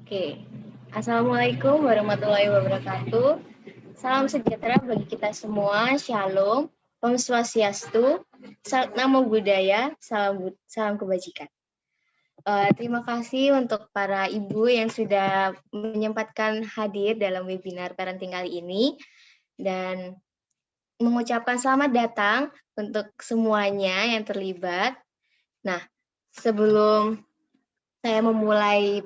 Oke, Assalamualaikum warahmatullahi wabarakatuh. Salam sejahtera bagi kita semua. Shalom, Om Swastiastu, Namo Buddhaya, salam kebajikan. Terima kasih untuk para ibu yang sudah menyempatkan hadir dalam webinar parenting kali ini dan mengucapkan selamat datang untuk semuanya yang terlibat. Nah, sebelum saya memulai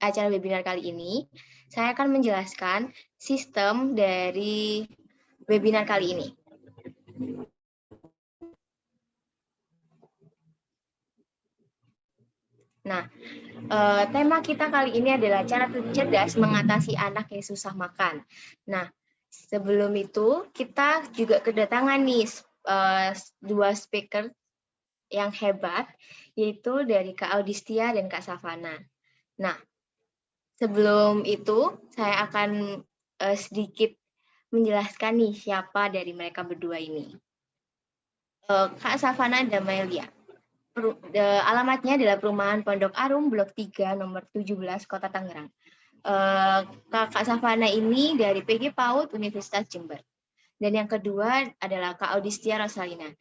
acara webinar kali ini, saya akan menjelaskan sistem dari webinar kali ini. Nah, tema kita kali ini adalah cara cerdas mengatasi anak yang susah makan. Nah, sebelum itu kita juga kedatangan nih dua speaker yang hebat, yaitu dari Kak Audistia dan Kak Savana. Nah, sebelum itu saya akan sedikit menjelaskan nih siapa dari mereka berdua ini. Kak Savana Damaelia. Alamatnya adalah Perumahan Pondok Arum, Blok 3, nomor 17, Kota Tangerang. Kak Savana ini dari PG PAUD Universitas Jember. Dan yang kedua adalah Kak Audistia Rosalina,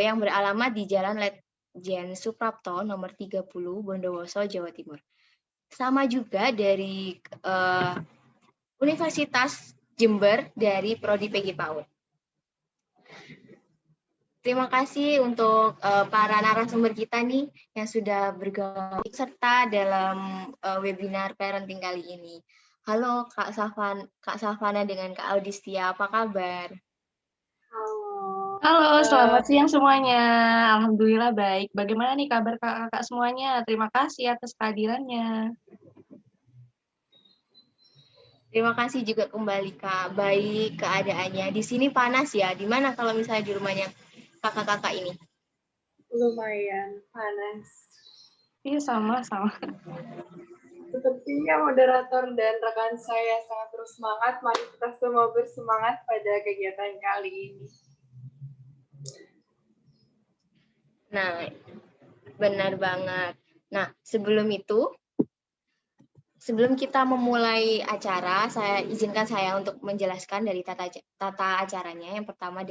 yang beralamat di Jalan Letjen Suprapto, nomor 30, Bondowoso, Jawa Timur. Sama juga dari Universitas Jember dari Prodi PG PAUD. Terima kasih untuk para narasumber kita nih yang sudah bergabung serta dalam webinar parenting kali ini. Halo Kak Savana dengan Kak Audistia, apa kabar? Halo, selamat siang semuanya. Alhamdulillah baik. Bagaimana nih kabar kakak-kakak semuanya? Terima kasih atas kehadirannya. Terima kasih juga kembali Kak. Baik keadaannya. Di sini panas ya. Di mana kalau misalnya di rumahnya kakak-kakak ini? Lumayan panas. Iya, sama. Sepertinya moderator dan rekan saya sangat bersemangat. Mari kita semua bersemangat pada kegiatan kali ini. Nah, benar banget. Nah, sebelum kita memulai acara, izinkan saya untuk menjelaskan dari tata acaranya. Yang pertama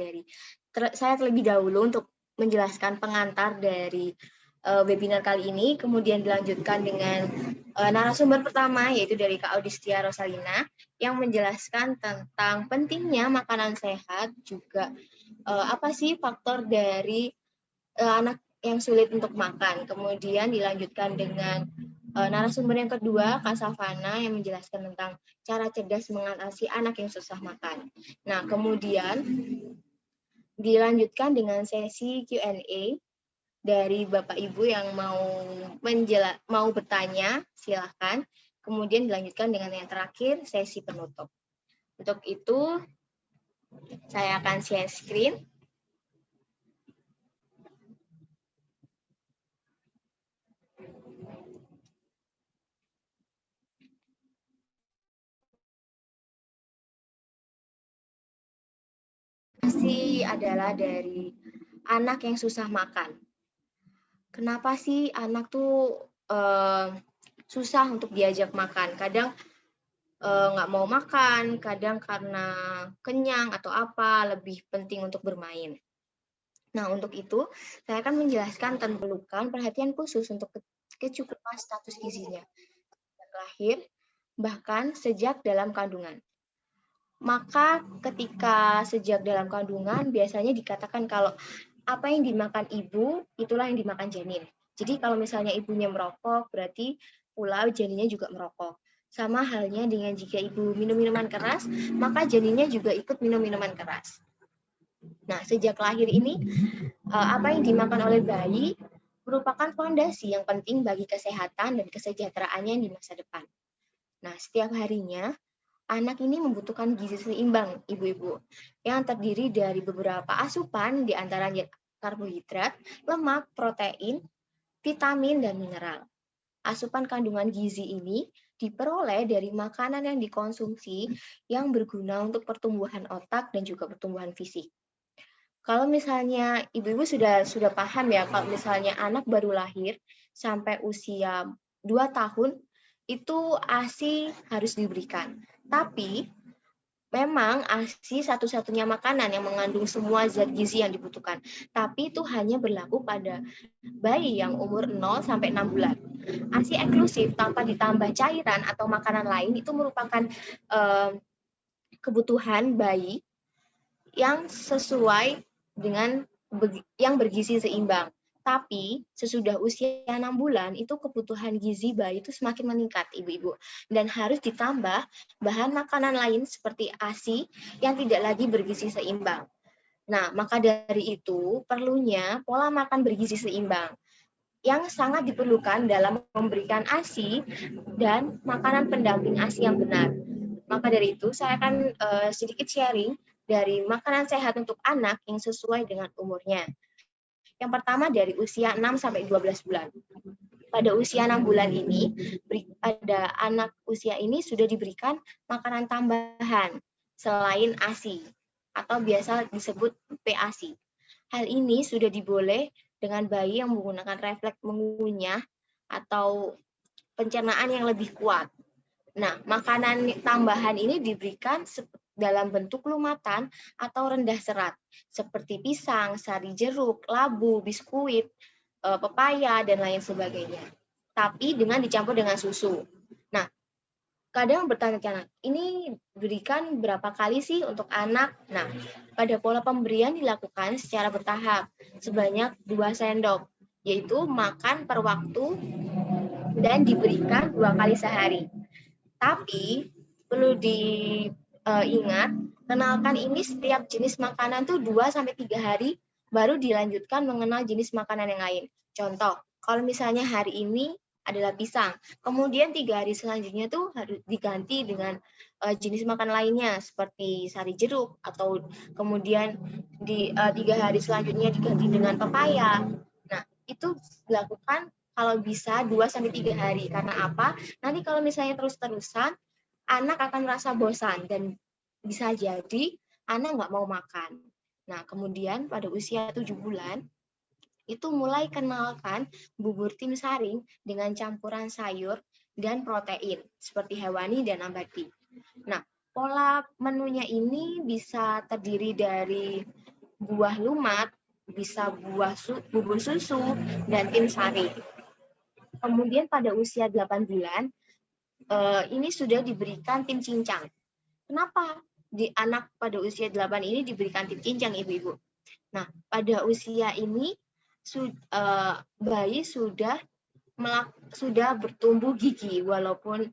saya terlebih dahulu untuk menjelaskan pengantar dari webinar kali ini, kemudian dilanjutkan dengan narasumber pertama, yaitu dari Kak Audistia Rosalina, yang menjelaskan tentang pentingnya makanan sehat, juga apa sih faktor dari anak yang sulit untuk makan. Kemudian dilanjutkan dengan narasumber yang kedua, Kak Savana, yang menjelaskan tentang cara cerdas mengatasi anak yang susah makan. Nah, kemudian dilanjutkan dengan sesi Q&A dari Bapak Ibu yang mau bertanya, silakan. Kemudian dilanjutkan dengan yang terakhir, sesi penutup. Untuk itu, saya akan share screen. Adalah dari anak yang susah makan. Kenapa sih anak tuh susah untuk diajak makan? Kadang nggak mau makan, kadang karena kenyang atau apa, lebih penting untuk bermain. Nah, untuk itu saya akan menjelaskan tentang perhatian khusus untuk kecukupan status gizinya sejak lahir, bahkan sejak dalam kandungan. Maka ketika sejak dalam kandungan biasanya dikatakan kalau apa yang dimakan ibu, itulah yang dimakan janin. Jadi kalau misalnya ibunya merokok, berarti pula janinnya juga merokok. Sama halnya dengan jika ibu minum minuman keras, maka janinnya juga ikut minum minuman keras. Nah, sejak lahir ini, apa yang dimakan oleh bayi merupakan fondasi yang penting bagi kesehatan dan kesejahteraannya di masa depan. Nah, setiap harinya, anak ini membutuhkan gizi seimbang, ibu-ibu, yang terdiri dari beberapa asupan, di antaranya karbohidrat, lemak, protein, vitamin, dan mineral. Asupan kandungan gizi ini diperoleh dari makanan yang dikonsumsi yang berguna untuk pertumbuhan otak dan juga pertumbuhan fisik. Kalau misalnya ibu-ibu sudah paham ya, kalau misalnya anak baru lahir sampai usia 2 tahun itu ASI harus diberikan. Tapi memang ASI satu-satunya makanan yang mengandung semua zat gizi yang dibutuhkan. Tapi itu hanya berlaku pada bayi yang umur 0 sampai 6 bulan. ASI eksklusif tanpa ditambah cairan atau makanan lain itu merupakan kebutuhan bayi yang sesuai dengan yang bergizi seimbang. Tapi sesudah usia 6 bulan itu kebutuhan gizi bayi itu semakin meningkat, Ibu-ibu. Dan harus ditambah bahan makanan lain seperti ASI yang tidak lagi bergizi seimbang. Nah, maka dari itu perlunya pola makan bergizi seimbang yang sangat diperlukan dalam memberikan ASI dan makanan pendamping ASI yang benar. Maka dari itu saya akan sedikit sharing dari makanan sehat untuk anak yang sesuai dengan umurnya. Yang pertama dari usia 6 sampai 12 bulan. Pada usia 6 bulan ini, pada anak usia ini sudah diberikan makanan tambahan selain ASI atau biasa disebut PASI. Hal ini sudah diboleh dengan bayi yang menggunakan refleks mengunyah atau pencernaan yang lebih kuat. Nah, makanan tambahan ini diberikan dalam bentuk lumatan atau rendah serat, seperti pisang, sari jeruk, labu, biskuit, pepaya, dan lain sebagainya. Tapi dengan dicampur dengan susu. Nah, kadang bertanya-tanya, ini berikan berapa kali sih untuk anak? Nah, pada pola pemberian dilakukan secara bertahap, sebanyak 2 sendok, yaitu makan per waktu dan diberikan 2 kali sehari. Tapi perlu diingat, kenalkan ini setiap jenis makanan tuh 2-3 hari baru dilanjutkan mengenal jenis makanan yang lain. Contoh, kalau misalnya hari ini adalah pisang, kemudian 3 hari selanjutnya tuh harus diganti dengan jenis makanan lainnya seperti sari jeruk, atau kemudian di 3 hari selanjutnya diganti dengan pepaya. Nah, itu dilakukan kalau bisa 2-3 hari. Karena apa? Nanti kalau misalnya terus-terusan, anak akan merasa bosan dan bisa jadi anak nggak mau makan. Nah, kemudian pada usia 7 bulan, itu mulai kenalkan bubur tim saring dengan campuran sayur dan protein, seperti hewani dan nabati. Nah, pola menunya ini bisa terdiri dari buah lumat, bisa bubur susu, dan tim saring. Kemudian pada usia 8 bulan, ini sudah diberikan tim cincang. Kenapa di anak pada usia 8 ini diberikan tim cincang, Ibu-ibu? Nah, pada usia ini bayi sudah bertumbuh gigi, walaupun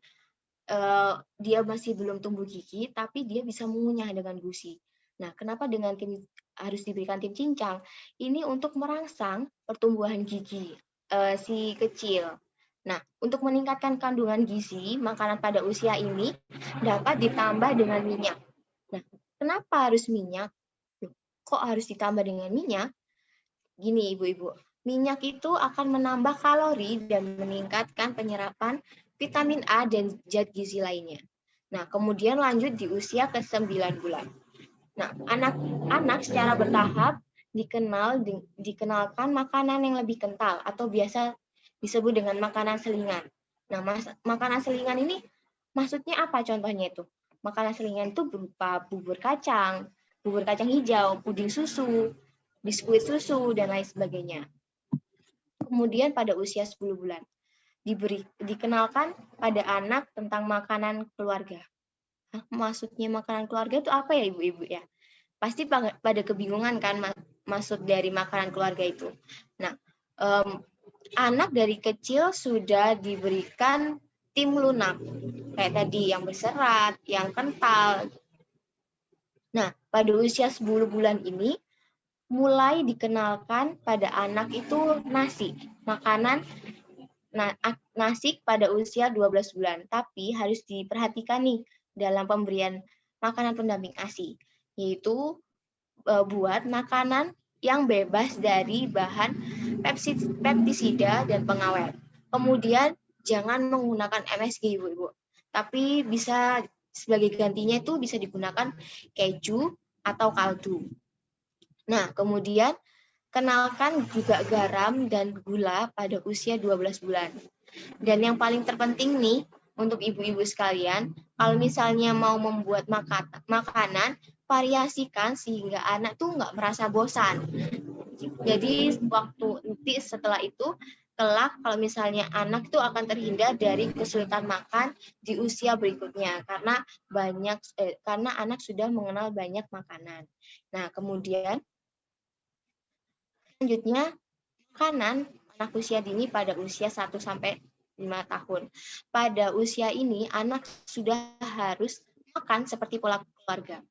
dia masih belum tumbuh gigi, tapi dia bisa mengunyah dengan gusi. Nah, kenapa harus diberikan tim cincang? Ini untuk merangsang pertumbuhan gigi si kecil. Nah, untuk meningkatkan kandungan gizi, makanan pada usia ini dapat ditambah dengan minyak. Nah, kenapa harus minyak? Kok harus ditambah dengan minyak? Gini, Ibu-ibu, minyak itu akan menambah kalori dan meningkatkan penyerapan vitamin A dan zat gizi lainnya. Nah, kemudian lanjut di usia ke-9 bulan. Nah, anak-anak secara bertahap dikenalkan makanan yang lebih kental atau biasa disebut dengan makanan selingan. Nah, makanan selingan ini maksudnya apa contohnya itu? Makanan selingan itu berupa bubur kacang hijau, puding susu, biskuit susu, dan lain sebagainya. Kemudian pada usia 10 bulan, dikenalkan pada anak tentang makanan keluarga. Maksudnya makanan keluarga itu apa ya, Ibu-ibu ya? Pasti pada kebingungan kan maksud dari makanan keluarga itu. Nah, anak dari kecil sudah diberikan tim lunak, kayak tadi yang berserat, yang kental. Nah, pada usia 10 bulan ini, mulai dikenalkan pada anak itu nasi, makanan nasi pada usia 12 bulan. Tapi harus diperhatikan nih dalam pemberian makanan pendamping ASI, yaitu buat makanan yang bebas dari bahan pestisida dan pengawet. Kemudian jangan menggunakan MSG, Ibu-ibu. Tapi bisa sebagai gantinya itu bisa digunakan keju atau kaldu. Nah, kemudian kenalkan juga garam dan gula pada usia 12 bulan. Dan yang paling terpenting nih, untuk ibu-ibu sekalian, kalau misalnya mau membuat makanan, variasikan sehingga anak tuh nggak merasa bosan. Jadi waktu nanti setelah itu, kelak kalau misalnya anak itu akan terhindar dari kesulitan makan di usia berikutnya karena anak sudah mengenal banyak makanan. Nah, kemudian selanjutnya makanan anak usia dini pada usia 1 sampai 5 tahun. Pada usia ini anak sudah harus makan seperti pola keluarga.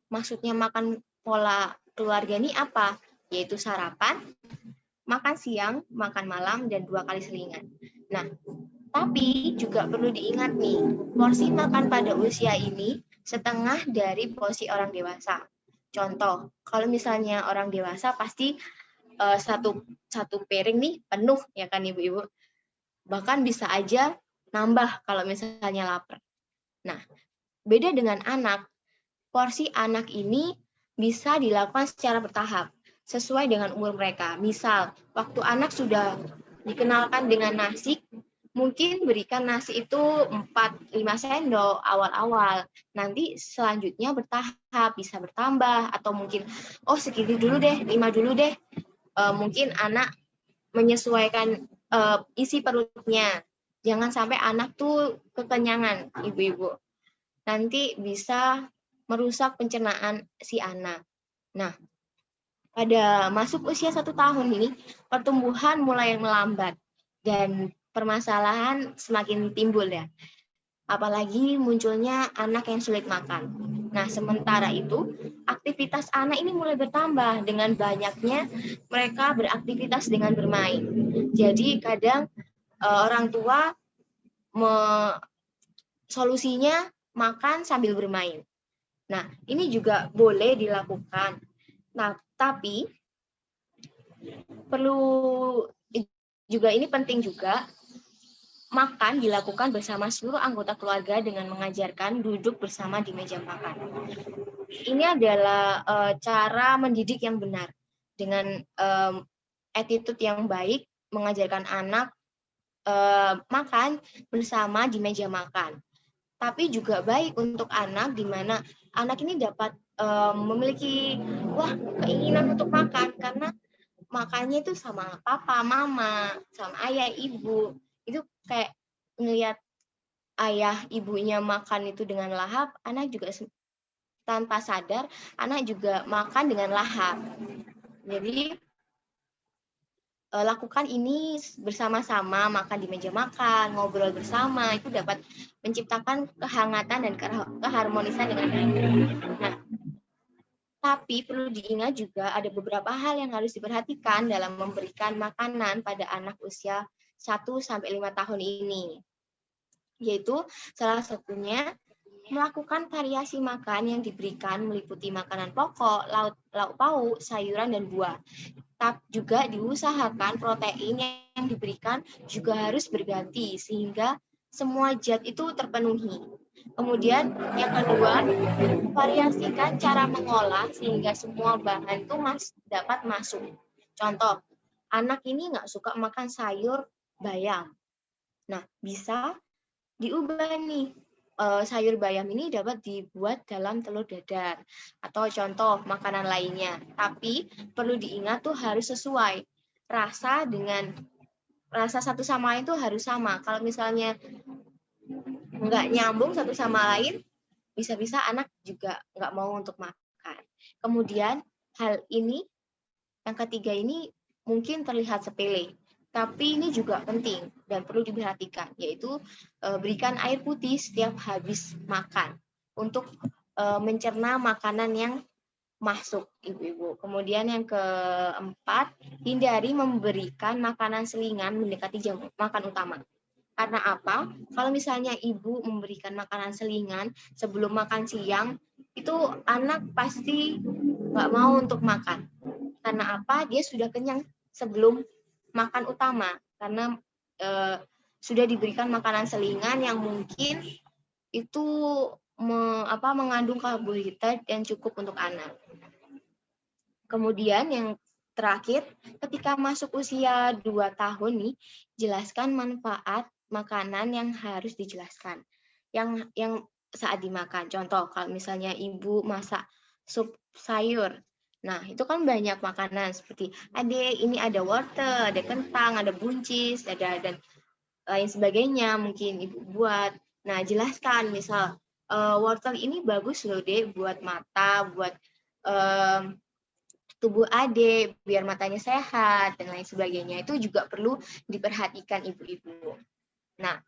Maksudnya makan pola keluarga ini apa? Yaitu sarapan, makan siang, makan malam, dan 2 kali selingan. Nah, tapi juga perlu diingat nih, porsi makan pada usia ini setengah dari porsi orang dewasa. Contoh, kalau misalnya orang dewasa pasti satu piring nih penuh ya kan ibu-ibu. Bahkan bisa aja nambah kalau misalnya lapar. Nah, beda dengan anak, porsi anak ini bisa dilakukan secara bertahap sesuai dengan umur mereka. Misal, waktu anak sudah dikenalkan dengan nasi, mungkin berikan nasi itu 4-5 sendok awal-awal. Nanti selanjutnya bertahap, bisa bertambah atau mungkin segini dulu deh, 5 dulu deh. Mungkin anak menyesuaikan isi perutnya. Jangan sampai anak tuh kekenyangan, ibu-ibu. Nanti bisa merusak pencernaan si anak. Nah, pada masuk usia 1 tahun ini, pertumbuhan mulai melambat dan permasalahan semakin timbul ya. Apalagi munculnya anak yang sulit makan. Nah, sementara itu, aktivitas anak ini mulai bertambah dengan banyaknya mereka beraktivitas dengan bermain. Jadi, kadang orang tua solusinya makan sambil bermain. Nah, ini juga boleh dilakukan. Nah, tapi perlu juga ini penting juga makan dilakukan bersama seluruh anggota keluarga dengan mengajarkan duduk bersama di meja makan. Ini adalah cara mendidik yang benar dengan attitude yang baik, mengajarkan anak makan bersama di meja makan. Tapi juga baik untuk anak di mana anak ini dapat memiliki keinginan untuk makan karena makannya itu sama papa, mama, sama ayah, ibu. Itu kayak ngelihat ayah ibunya makan itu dengan lahap, anak juga tanpa sadar anak juga makan dengan lahap. Jadi lakukan ini bersama-sama, makan di meja makan, ngobrol bersama, itu dapat menciptakan kehangatan dan keharmonisan dengan anak. Nah, tapi perlu diingat juga ada beberapa hal yang harus diperhatikan dalam memberikan makanan pada anak usia 1-5 tahun ini. Yaitu salah satunya melakukan variasi makan yang diberikan meliputi makanan pokok, lauk pauk, sayuran, dan buah. Tapi juga diusahakan protein yang diberikan juga harus berganti sehingga semua zat itu terpenuhi. Kemudian yang kedua, variasikan cara mengolah sehingga semua bahan itu dapat masuk. Contoh, anak ini nggak suka makan sayur bayam. Nah, bisa diubah nih. Sayur bayam ini dapat dibuat dalam telur dadar atau contoh makanan lainnya. Tapi perlu diingat tuh harus sesuai. Rasa satu sama lain tuh harus sama. Kalau misalnya nggak nyambung satu sama lain, bisa-bisa anak juga nggak mau untuk makan. Kemudian hal ini, yang ketiga ini mungkin terlihat sepele, tapi ini juga penting dan perlu diperhatikan, yaitu berikan air putih setiap habis makan untuk mencerna makanan yang masuk, ibu-ibu. Kemudian yang keempat, hindari memberikan makanan selingan mendekati jam makan utama. Karena apa? Kalau misalnya ibu memberikan makanan selingan sebelum makan siang, itu anak pasti nggak mau untuk makan. Karena apa? Dia sudah kenyang sebelum makan utama. Karena sudah diberikan makanan selingan yang mungkin itu mengandung karbohidrat yang cukup untuk anak. Kemudian yang terakhir, ketika masuk usia 2 tahun nih, jelaskan manfaat makanan yang harus dijelaskan. Yang saat dimakan. Contoh, kalau misalnya ibu masak sup sayur. Nah, itu kan banyak makanan seperti ini ada wortel, ada kentang, ada buncis, dan lain sebagainya mungkin ibu buat. Nah, jelaskan misal wortel ini bagus loh Dek buat mata, buat tubuh adik biar matanya sehat dan lain sebagainya. Itu juga perlu diperhatikan ibu-ibu. Nah,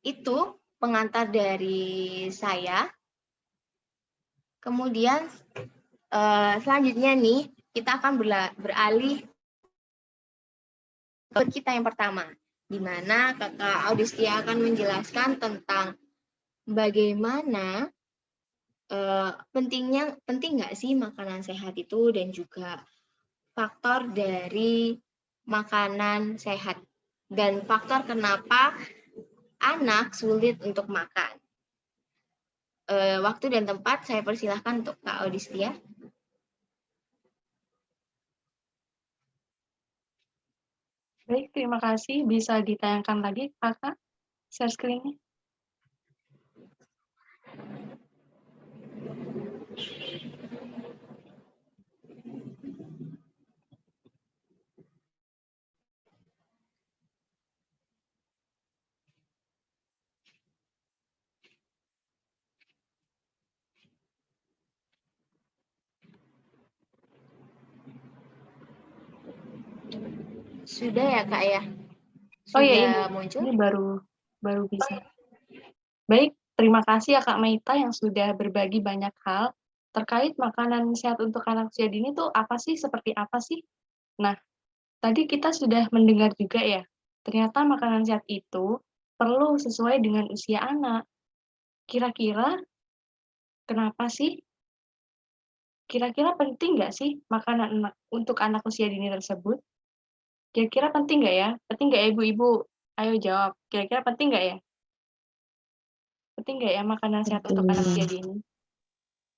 itu pengantar dari saya. Kemudian selanjutnya nih kita akan beralih ke kita yang pertama, di mana Kakak Audistia akan menjelaskan tentang bagaimana penting nggak sih makanan sehat itu dan juga faktor dari makanan sehat dan faktor kenapa anak sulit untuk makan. Waktu dan tempat saya persilahkan untuk Kak Audistia. Baik, terima kasih. Bisa ditayangkan lagi, Kakak, share screen-nya. Sudah ya Kak ya? Oh ya, Sudah Ibu. muncul? Ini baru bisa. Baik, terima kasih ya Kak Meita yang sudah berbagi banyak hal terkait makanan sehat untuk anak usia dini itu apa sih, seperti apa sih? Nah, tadi kita sudah mendengar juga ya, ternyata makanan sehat itu perlu sesuai dengan usia anak. Kira-kira kenapa sih? Kira-kira penting nggak sih makanan untuk anak usia dini tersebut? Kira-kira penting nggak ya? Penting nggak ya Ibu-Ibu? Ayo jawab, kira-kira penting nggak ya? Penting nggak ya makanan sehat untuk anak usia dini?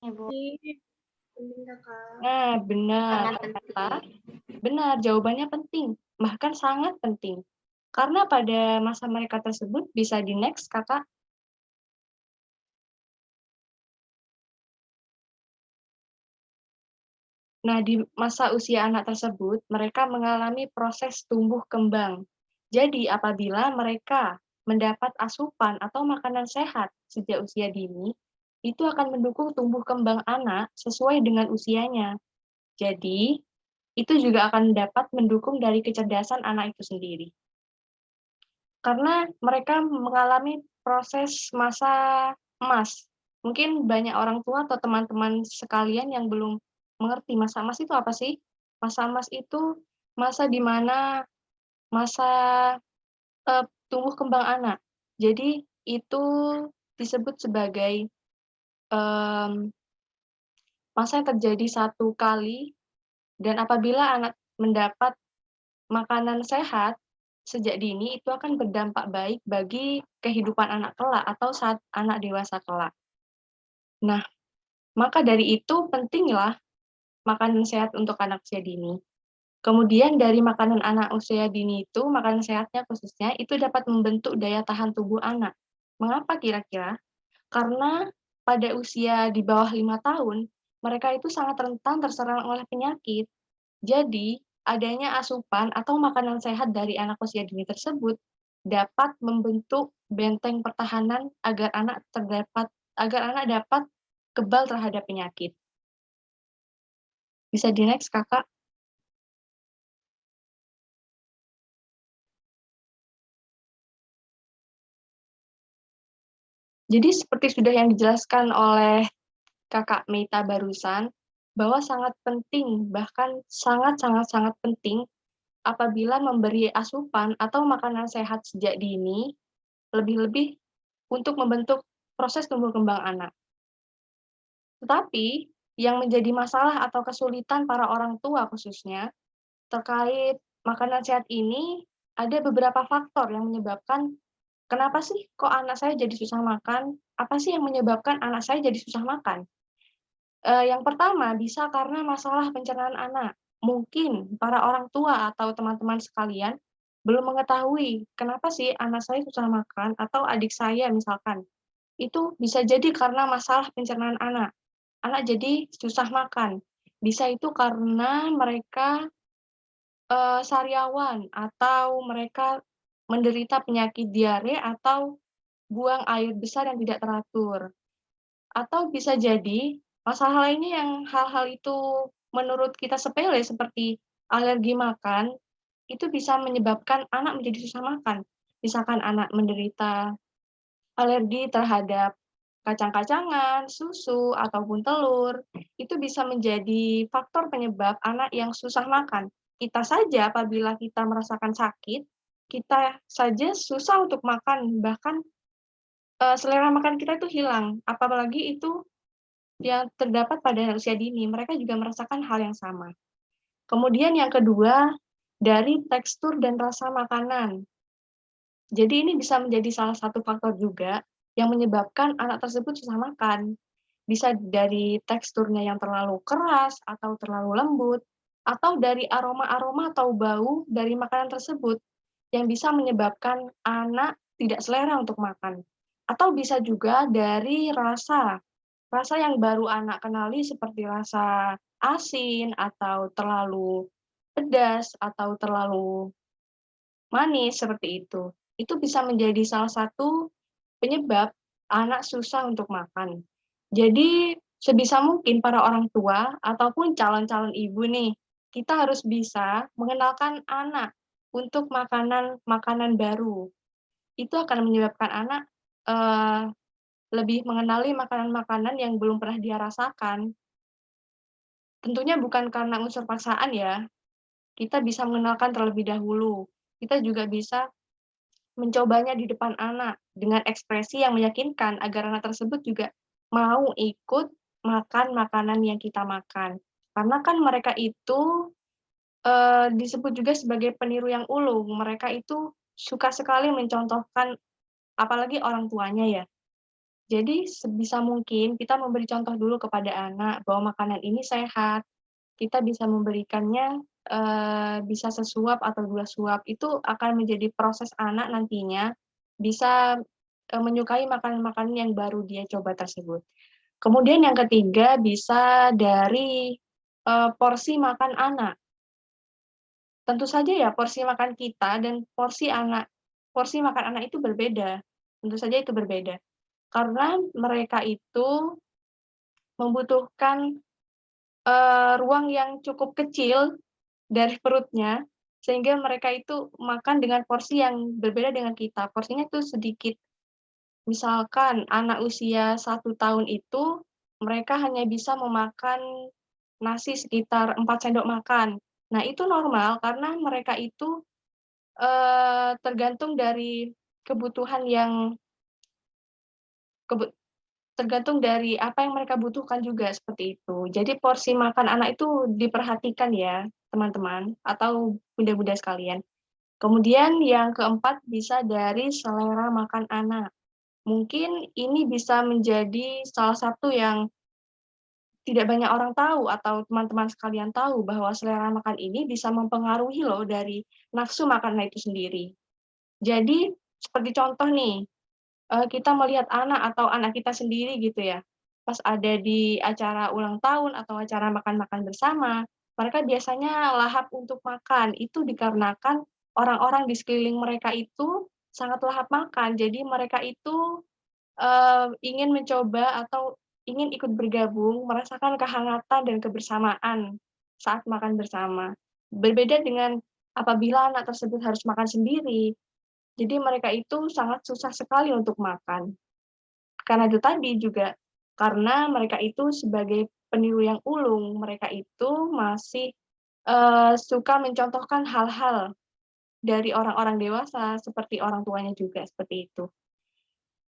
Ibu. Penting Kakak. Nah, benar. Sangat Ternyata, penting. benar, jawabannya penting. Bahkan sangat penting. Karena pada masa mereka tersebut, bisa di next, Kakak. Nah, di masa usia anak tersebut, mereka mengalami proses tumbuh kembang. Jadi, apabila mereka mendapat asupan atau makanan sehat sejak usia dini, itu akan mendukung tumbuh kembang anak sesuai dengan usianya. Jadi, itu juga akan dapat mendukung dari kecerdasan anak itu sendiri. Karena mereka mengalami proses masa emas. Mungkin banyak orang tua atau teman-teman sekalian yang belum mengerti masa emas itu apa sih? Masa emas itu masa di mana masa tumbuh kembang anak. Jadi itu disebut sebagai masa yang terjadi satu kali, dan apabila anak mendapat makanan sehat sejak dini, itu akan berdampak baik bagi kehidupan anak kelak atau saat anak dewasa kelak. Nah, maka dari itu pentinglah makanan sehat untuk anak usia dini. Kemudian dari makanan anak usia dini itu, makanan sehatnya khususnya, itu dapat membentuk daya tahan tubuh anak. Mengapa kira-kira? Karena pada usia di bawah 5 tahun, mereka itu sangat rentan terserang oleh penyakit. Jadi, adanya asupan atau makanan sehat dari anak usia dini tersebut dapat membentuk benteng pertahanan agar anak dapat kebal terhadap penyakit. Bisa di next, Kakak. Jadi seperti sudah yang dijelaskan oleh Kakak Meita barusan, bahwa sangat penting, bahkan sangat-sangat penting apabila memberi asupan atau makanan sehat sejak dini, lebih-lebih untuk membentuk proses tumbuh kembang anak. Tetapi, yang menjadi masalah atau kesulitan para orang tua khususnya, terkait makanan sehat ini, ada beberapa faktor yang menyebabkan, kenapa sih kok anak saya jadi susah makan? Apa sih yang menyebabkan anak saya jadi susah makan? Yang pertama, bisa karena masalah pencernaan anak. mungkin para orang tua atau teman-teman sekalian belum mengetahui kenapa sih anak saya susah makan atau adik saya misalkan. Itu bisa jadi karena masalah pencernaan anak. Anak jadi susah makan. Bisa itu karena mereka sariawan atau mereka menderita penyakit diare atau buang air besar yang tidak teratur. Atau bisa jadi masalah lainnya yang hal-hal itu menurut kita sepele seperti alergi makan, itu bisa menyebabkan anak menjadi susah makan. Misalkan anak menderita alergi terhadap kacang-kacangan, susu, ataupun telur, itu bisa menjadi faktor penyebab anak yang susah makan. Kita saja apabila kita merasakan sakit, kita saja susah untuk makan, bahkan selera makan kita itu hilang. Apalagi itu yang terdapat pada usia dini, mereka juga merasakan hal yang sama. Kemudian yang kedua, dari tekstur dan rasa makanan. Jadi ini bisa menjadi salah satu faktor juga yang menyebabkan anak tersebut susah makan. Bisa dari teksturnya yang terlalu keras atau terlalu lembut, atau dari aroma-aroma atau bau dari makanan tersebut yang bisa menyebabkan anak tidak selera untuk makan. Atau bisa juga dari rasa, rasa yang baru anak kenali seperti rasa asin atau terlalu pedas atau terlalu manis seperti itu. Itu bisa menjadi salah satu penyebab anak susah untuk makan. Jadi sebisa mungkin para orang tua ataupun calon-calon ibu nih, kita harus bisa mengenalkan anak untuk makanan-makanan baru. Itu akan menyebabkan anak, lebih mengenali makanan-makanan yang belum pernah dia rasakan. Tentunya bukan karena unsur paksaan ya, kita bisa mengenalkan terlebih dahulu. Kita juga bisa mencobanya di depan anak dengan ekspresi yang meyakinkan agar anak tersebut juga mau ikut makan makanan yang kita makan. Karena kan mereka itu, disebut juga sebagai peniru yang ulung, mereka itu suka sekali mencontohkan apalagi orang tuanya ya. Jadi sebisa mungkin kita memberi contoh dulu kepada anak bahwa makanan ini sehat, kita bisa memberikannya, bisa sesuap atau 2 suap, itu akan menjadi proses anak nantinya bisa, menyukai makanan-makanan yang baru dia coba tersebut. Kemudian yang ketiga bisa dari, porsi makan anak. Tentu saja ya porsi makan kita dan porsi makan anak itu berbeda, tentu saja itu berbeda. Karena mereka itu membutuhkan ruang yang cukup kecil dari perutnya, sehingga mereka itu makan dengan porsi yang berbeda dengan kita, porsinya itu sedikit. Misalkan anak usia 1 tahun itu, mereka hanya bisa memakan nasi sekitar 4 sendok makan. Nah, itu normal karena mereka itu, tergantung dari kebutuhan yang kebu tergantung dari apa yang mereka butuhkan juga, seperti itu. Jadi porsi makan anak itu diperhatikan ya, teman-teman, atau bunda-bunda sekalian. Kemudian yang keempat bisa dari selera makan anak. Mungkin ini bisa menjadi salah satu yang tidak banyak orang tahu atau teman-teman sekalian tahu bahwa selera makan ini bisa mempengaruhi loh dari nafsu makanan itu sendiri. Jadi seperti contoh nih, kita melihat anak atau anak kita sendiri gitu ya, pas ada di acara ulang tahun atau acara makan-makan bersama, mereka biasanya lahap untuk makan. Itu dikarenakan orang-orang di sekeliling mereka itu sangat lahap makan. Jadi mereka itu, ingin mencoba atau ingin ikut bergabung, merasakan kehangatan dan kebersamaan saat makan bersama. Berbeda dengan apabila anak tersebut harus makan sendiri, jadi mereka itu sangat susah sekali untuk makan. Karena itu tadi juga, karena mereka itu sebagai peniru yang ulung, mereka itu masih, suka mencontohkan hal-hal dari orang-orang dewasa, seperti orang tuanya juga, seperti itu.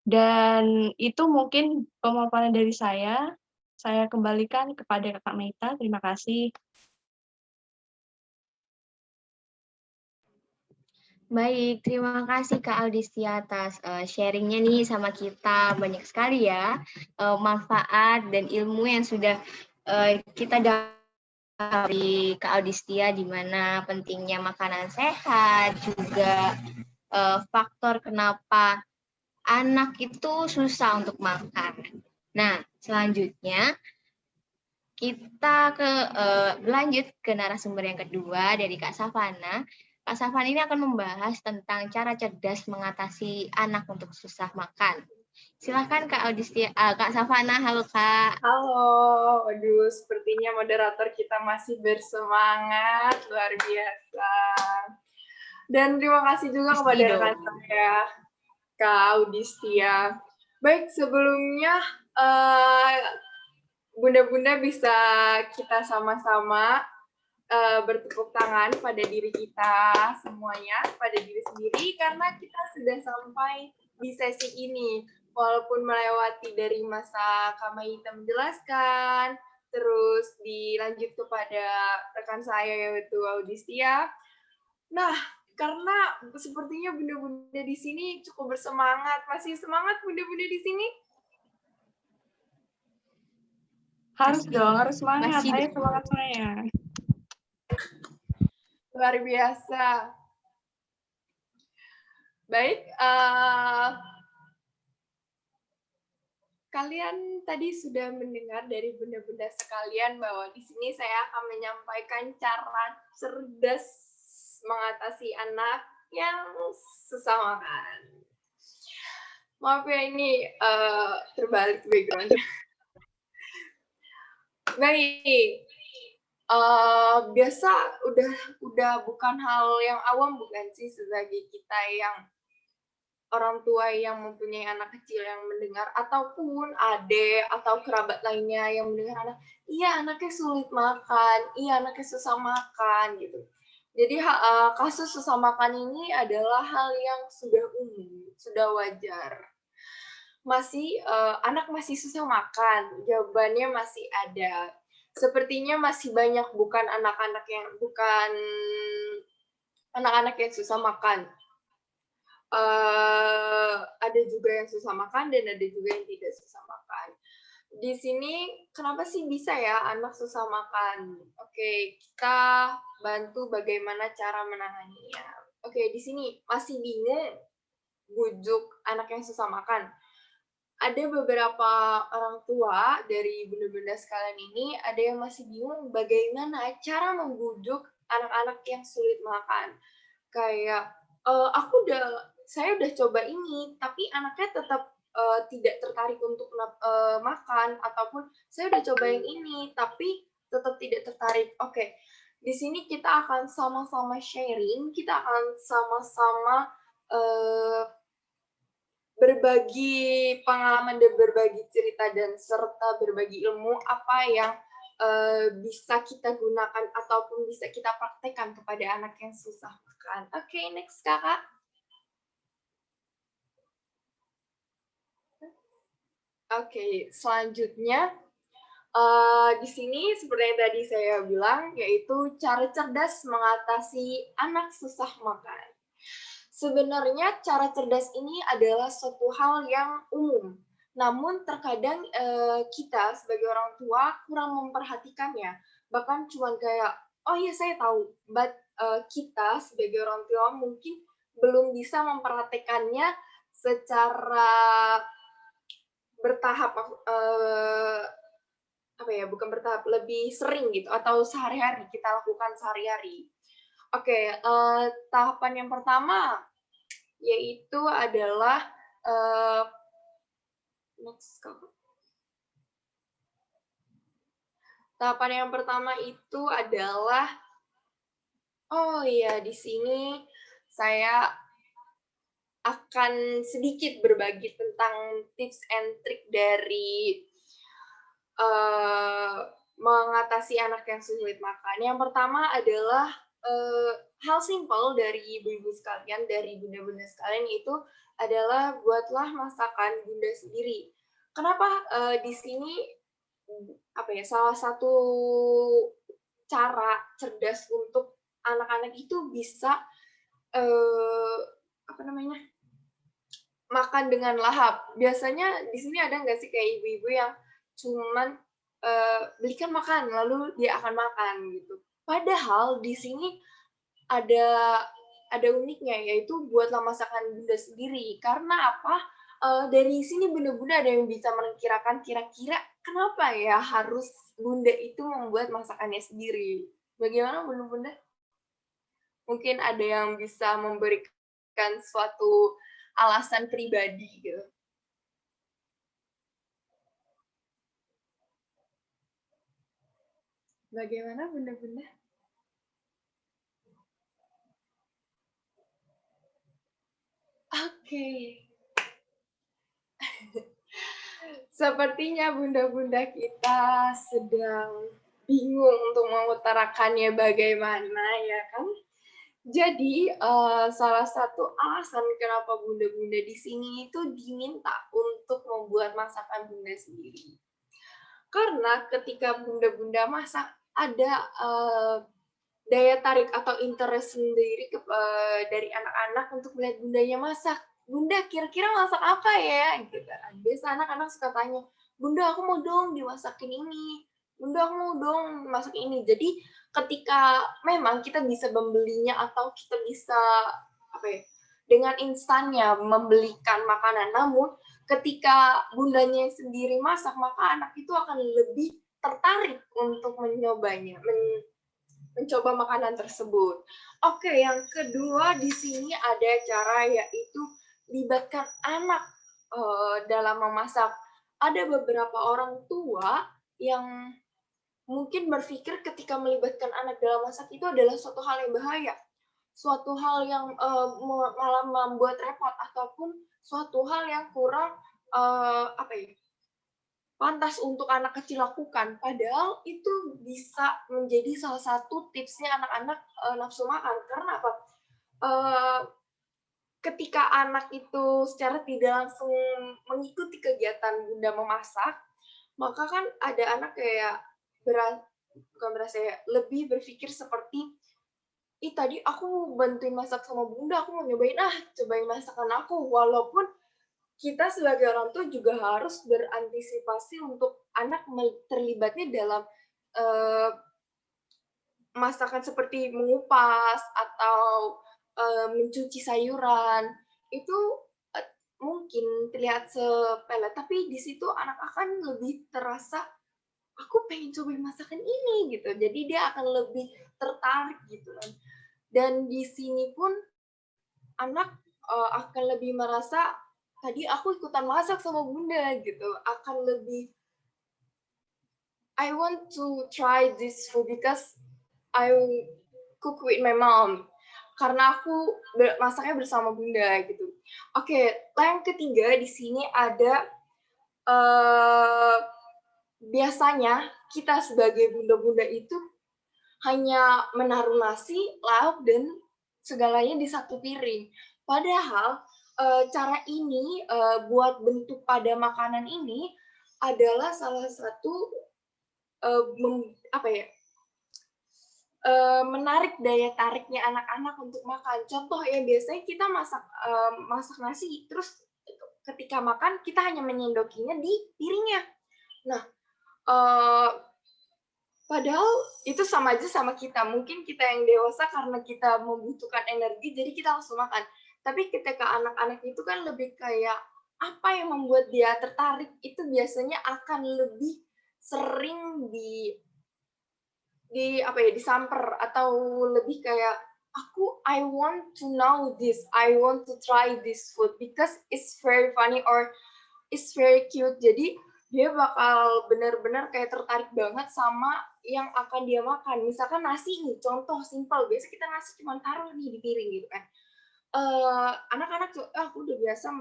Dan itu mungkin pemaparan dari saya kembalikan kepada Kakak Meita, terima kasih. Baik, terima kasih Kak Audistia atas sharing-nya nih sama kita. Banyak sekali ya manfaat dan ilmu yang sudah kita dapat dari Kak Audistia di mana pentingnya makanan sehat, juga faktor kenapa anak itu susah untuk makan. Nah, selanjutnya kita berlanjut ke narasumber yang kedua dari Kak Safana. Kak Safana ini akan membahas tentang cara cerdas mengatasi anak untuk susah makan. Silakan Kak Audistia, Kak Safana, halo Kak. Halo, aduh sepertinya moderator kita masih bersemangat, luar biasa. Dan terima kasih juga kepada rekan saya, Kak Audistia. Baik, sebelumnya Bunda-bunda bisa kita sama-sama bertepuk tangan pada diri kita semuanya, pada diri sendiri, karena kita sudah sampai di sesi ini. Walaupun melewati dari masa Kak Maita menjelaskan, terus dilanjut kepada rekan saya yaitu Audistia. Nah, karena sepertinya bunda-bunda di sini cukup bersemangat. Masih semangat bunda-bunda di sini? Harus dong, harus semangat. Masih. Ayo semangat semuanya. Luar biasa. Baik, kalian tadi sudah mendengar dari bunda-bunda sekalian bahwa di sini saya akan menyampaikan cara cerdas mengatasi anak yang susah makan. Maaf ya, ini terbalik background. Baik, biasa udah bukan hal yang awam bukan sih sebagai kita yang orang tua yang mempunyai anak kecil yang mendengar, ataupun adik atau kerabat lainnya yang mendengar anak, iya anaknya sulit makan, iya anaknya susah makan gitu. Jadi kasus susah makan ini adalah hal yang sudah umum, sudah wajar. Anak masih susah makan, jawabannya masih ada. Sepertinya masih banyak bukan anak-anak yang susah makan. Ada juga yang susah makan dan ada juga yang tidak susah makan. Di sini kenapa sih bisa ya anak susah makan? Oke, kita bantu bagaimana cara menanganinya. Oke, di sini masih bingung bujuk anak yang susah makan. Ada beberapa orang tua dari bunda-bunda sekalian ini, ada yang masih bingung bagaimana cara membujuk anak-anak yang sulit makan. Kayak, saya udah coba ini, tapi anaknya tetap tidak tertarik untuk makan, ataupun saya udah coba yang ini, tapi tetap tidak tertarik. Oke, di sini kita akan sama-sama sharing, kita akan sama-sama berbagi pengalaman dan berbagi cerita dan serta berbagi ilmu apa yang bisa kita gunakan ataupun bisa kita praktekkan kepada anak yang susah makan. Oke, next kakak. Oke, selanjutnya di sini seperti yang tadi saya bilang, yaitu cara cerdas mengatasi anak susah makan. Sebenarnya cara cerdas ini adalah suatu hal yang umum, namun terkadang kita sebagai orang tua kurang memperhatikannya. Bahkan cuma kayak, oh iya saya tahu, but kita sebagai orang tua mungkin belum bisa memperhatikannya secara bertahap, bukan bertahap, lebih sering gitu, atau sehari-hari, kita lakukan sehari-hari. Oke, tahapan yang pertama yaitu adalah tahapan yang pertama itu adalah di sini saya akan sedikit berbagi tentang tips and trik dari mengatasi anak yang sulit makan. Yang pertama adalah hal simpel dari ibu-ibu sekalian, dari bunda-bunda sekalian, itu adalah buatlah masakan bunda sendiri. Kenapa di sini salah satu cara cerdas untuk anak-anak itu bisa makan dengan lahap. Biasanya di sini ada nggak sih kayak ibu-ibu yang cuman belikan makan, lalu dia akan makan gitu. Padahal di sini ada uniknya, yaitu buatlah masakan bunda sendiri. Karena apa? Dari sini bunda-bunda ada yang bisa memperkirakan kira-kira kenapa ya harus bunda itu membuat masakannya sendiri. Bagaimana bunda-bunda? Mungkin ada yang bisa memberikan suatu alasan pribadi gitu. Bagaimana bunda-bunda? Oke. Sepertinya bunda-bunda kita sedang bingung untuk mengutarakannya bagaimana, ya kan? Jadi, salah satu alasan kenapa bunda-bunda di sini itu diminta untuk membuat masakan bunda sendiri. Karena ketika bunda-bunda masak, ada daya tarik atau interest sendiri dari anak-anak untuk melihat bundanya masak. Bunda kira-kira masak apa ya? Gitu. Biasa anak-anak suka tanya, Bunda aku mau dong dimasakin ini. Bunda aku mau dong masak ini. Jadi ketika memang kita bisa membelinya atau kita bisa apa ya, dengan instannya membelikan makanan, namun ketika bundanya sendiri masak, maka anak itu akan lebih tertarik untuk menyobanya, mencoba makanan tersebut. Oke, yang kedua di sini ada cara yaitu libatkan anak dalam memasak. Ada beberapa orang tua yang mungkin berpikir ketika melibatkan anak dalam masak itu adalah suatu hal yang bahaya, suatu hal yang malah membuat repot ataupun suatu hal yang kurang apa ya, pantas untuk anak kecil lakukan. Padahal itu bisa menjadi salah satu tipsnya anak-anak nafsu makan. Karena apa? Ketika anak itu secara tidak langsung mengikuti kegiatan bunda memasak, maka kan ada anak kayak bukan berasa ya, lebih berpikir seperti, ih tadi aku bantuin masak sama bunda, aku mau nyobain cobain masakan aku. Walaupun kita sebagai orang tua juga harus berantisipasi untuk anak terlibatnya dalam masakan seperti mengupas atau mencuci sayuran. Itu mungkin terlihat sepele, tapi di situ anak akan lebih terasa, aku pengen cobain masakan ini gitu. Jadi dia akan lebih tertarik gitu kan. Dan di sini pun anak akan lebih merasa, tadi aku ikutan masak sama bunda gitu, akan lebih, I want to try this food because I cook with my mom. Karena aku masaknya bersama bunda gitu. Oke, yang ketiga di sini ada biasanya kita sebagai bunda-bunda itu hanya menaruh nasi, lauk, dan segalanya di satu piring. Padahal cara ini buat bentuk pada makanan ini adalah salah satu menarik daya tariknya anak-anak untuk makan. Contoh ya, biasanya kita masak nasi, terus ketika makan kita hanya menyendokinya di piringnya. Nah, padahal itu sama aja sama kita. Mungkin kita yang dewasa karena kita membutuhkan energi, jadi kita langsung makan. Tapi ketika anak-anak itu kan lebih kayak, apa yang membuat dia tertarik, itu biasanya akan lebih sering disamper, atau lebih kayak, I want to know this, I want to try this food because it's very funny or it's very cute. Jadi dia bakal benar-benar kayak tertarik banget sama yang akan dia makan. Misalkan nasi nih, contoh simpel, biasa kita nasi cuma taruh nih di piring gitu kan. Anak-anak tuh, aku udah biasa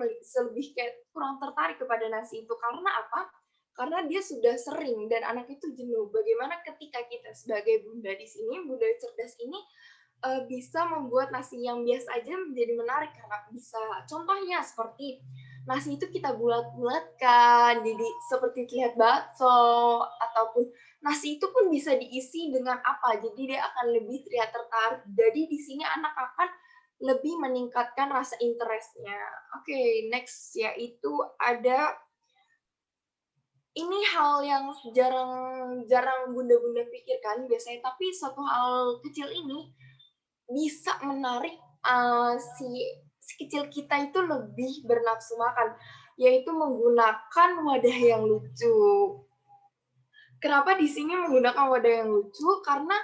lebih kayak kurang tertarik kepada nasi itu. Karena apa? Karena dia sudah sering dan anak itu jenuh. Bagaimana ketika kita sebagai bunda di sini, bunda cerdas ini bisa membuat nasi yang biasa aja menjadi menarik, karena bisa contohnya seperti nasi itu kita bulat-bulatkan jadi seperti terlihat bakso, ataupun nasi itu pun bisa diisi dengan apa, jadi dia akan lebih terlihat tertarik. Jadi di sini anak akan lebih meningkatkan rasa interest-nya. Oke, next yaitu ada ini hal yang jarang bunda-bunda pikirkan biasanya, tapi suatu hal kecil ini bisa menarik si kecil kita itu lebih bernafsu makan, yaitu menggunakan wadah yang lucu. Kenapa di sini menggunakan wadah yang lucu? Karena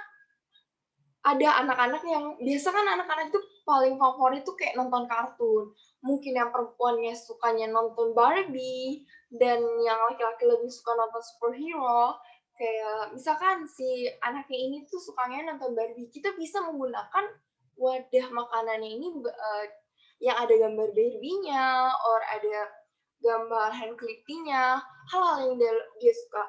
ada anak-anak yang biasa kan anak-anak itu paling favorit tuh kayak nonton kartun. Mungkin yang perempuannya sukanya nonton Barbie, dan yang laki-laki lebih suka nonton superhero. Kayak misalkan si anaknya ini tuh sukanya nonton Barbie, kita bisa menggunakan wadah makanannya ini yang ada gambar Barbie-nya, or ada gambar hand clipping-nya, hal-hal yang dia suka.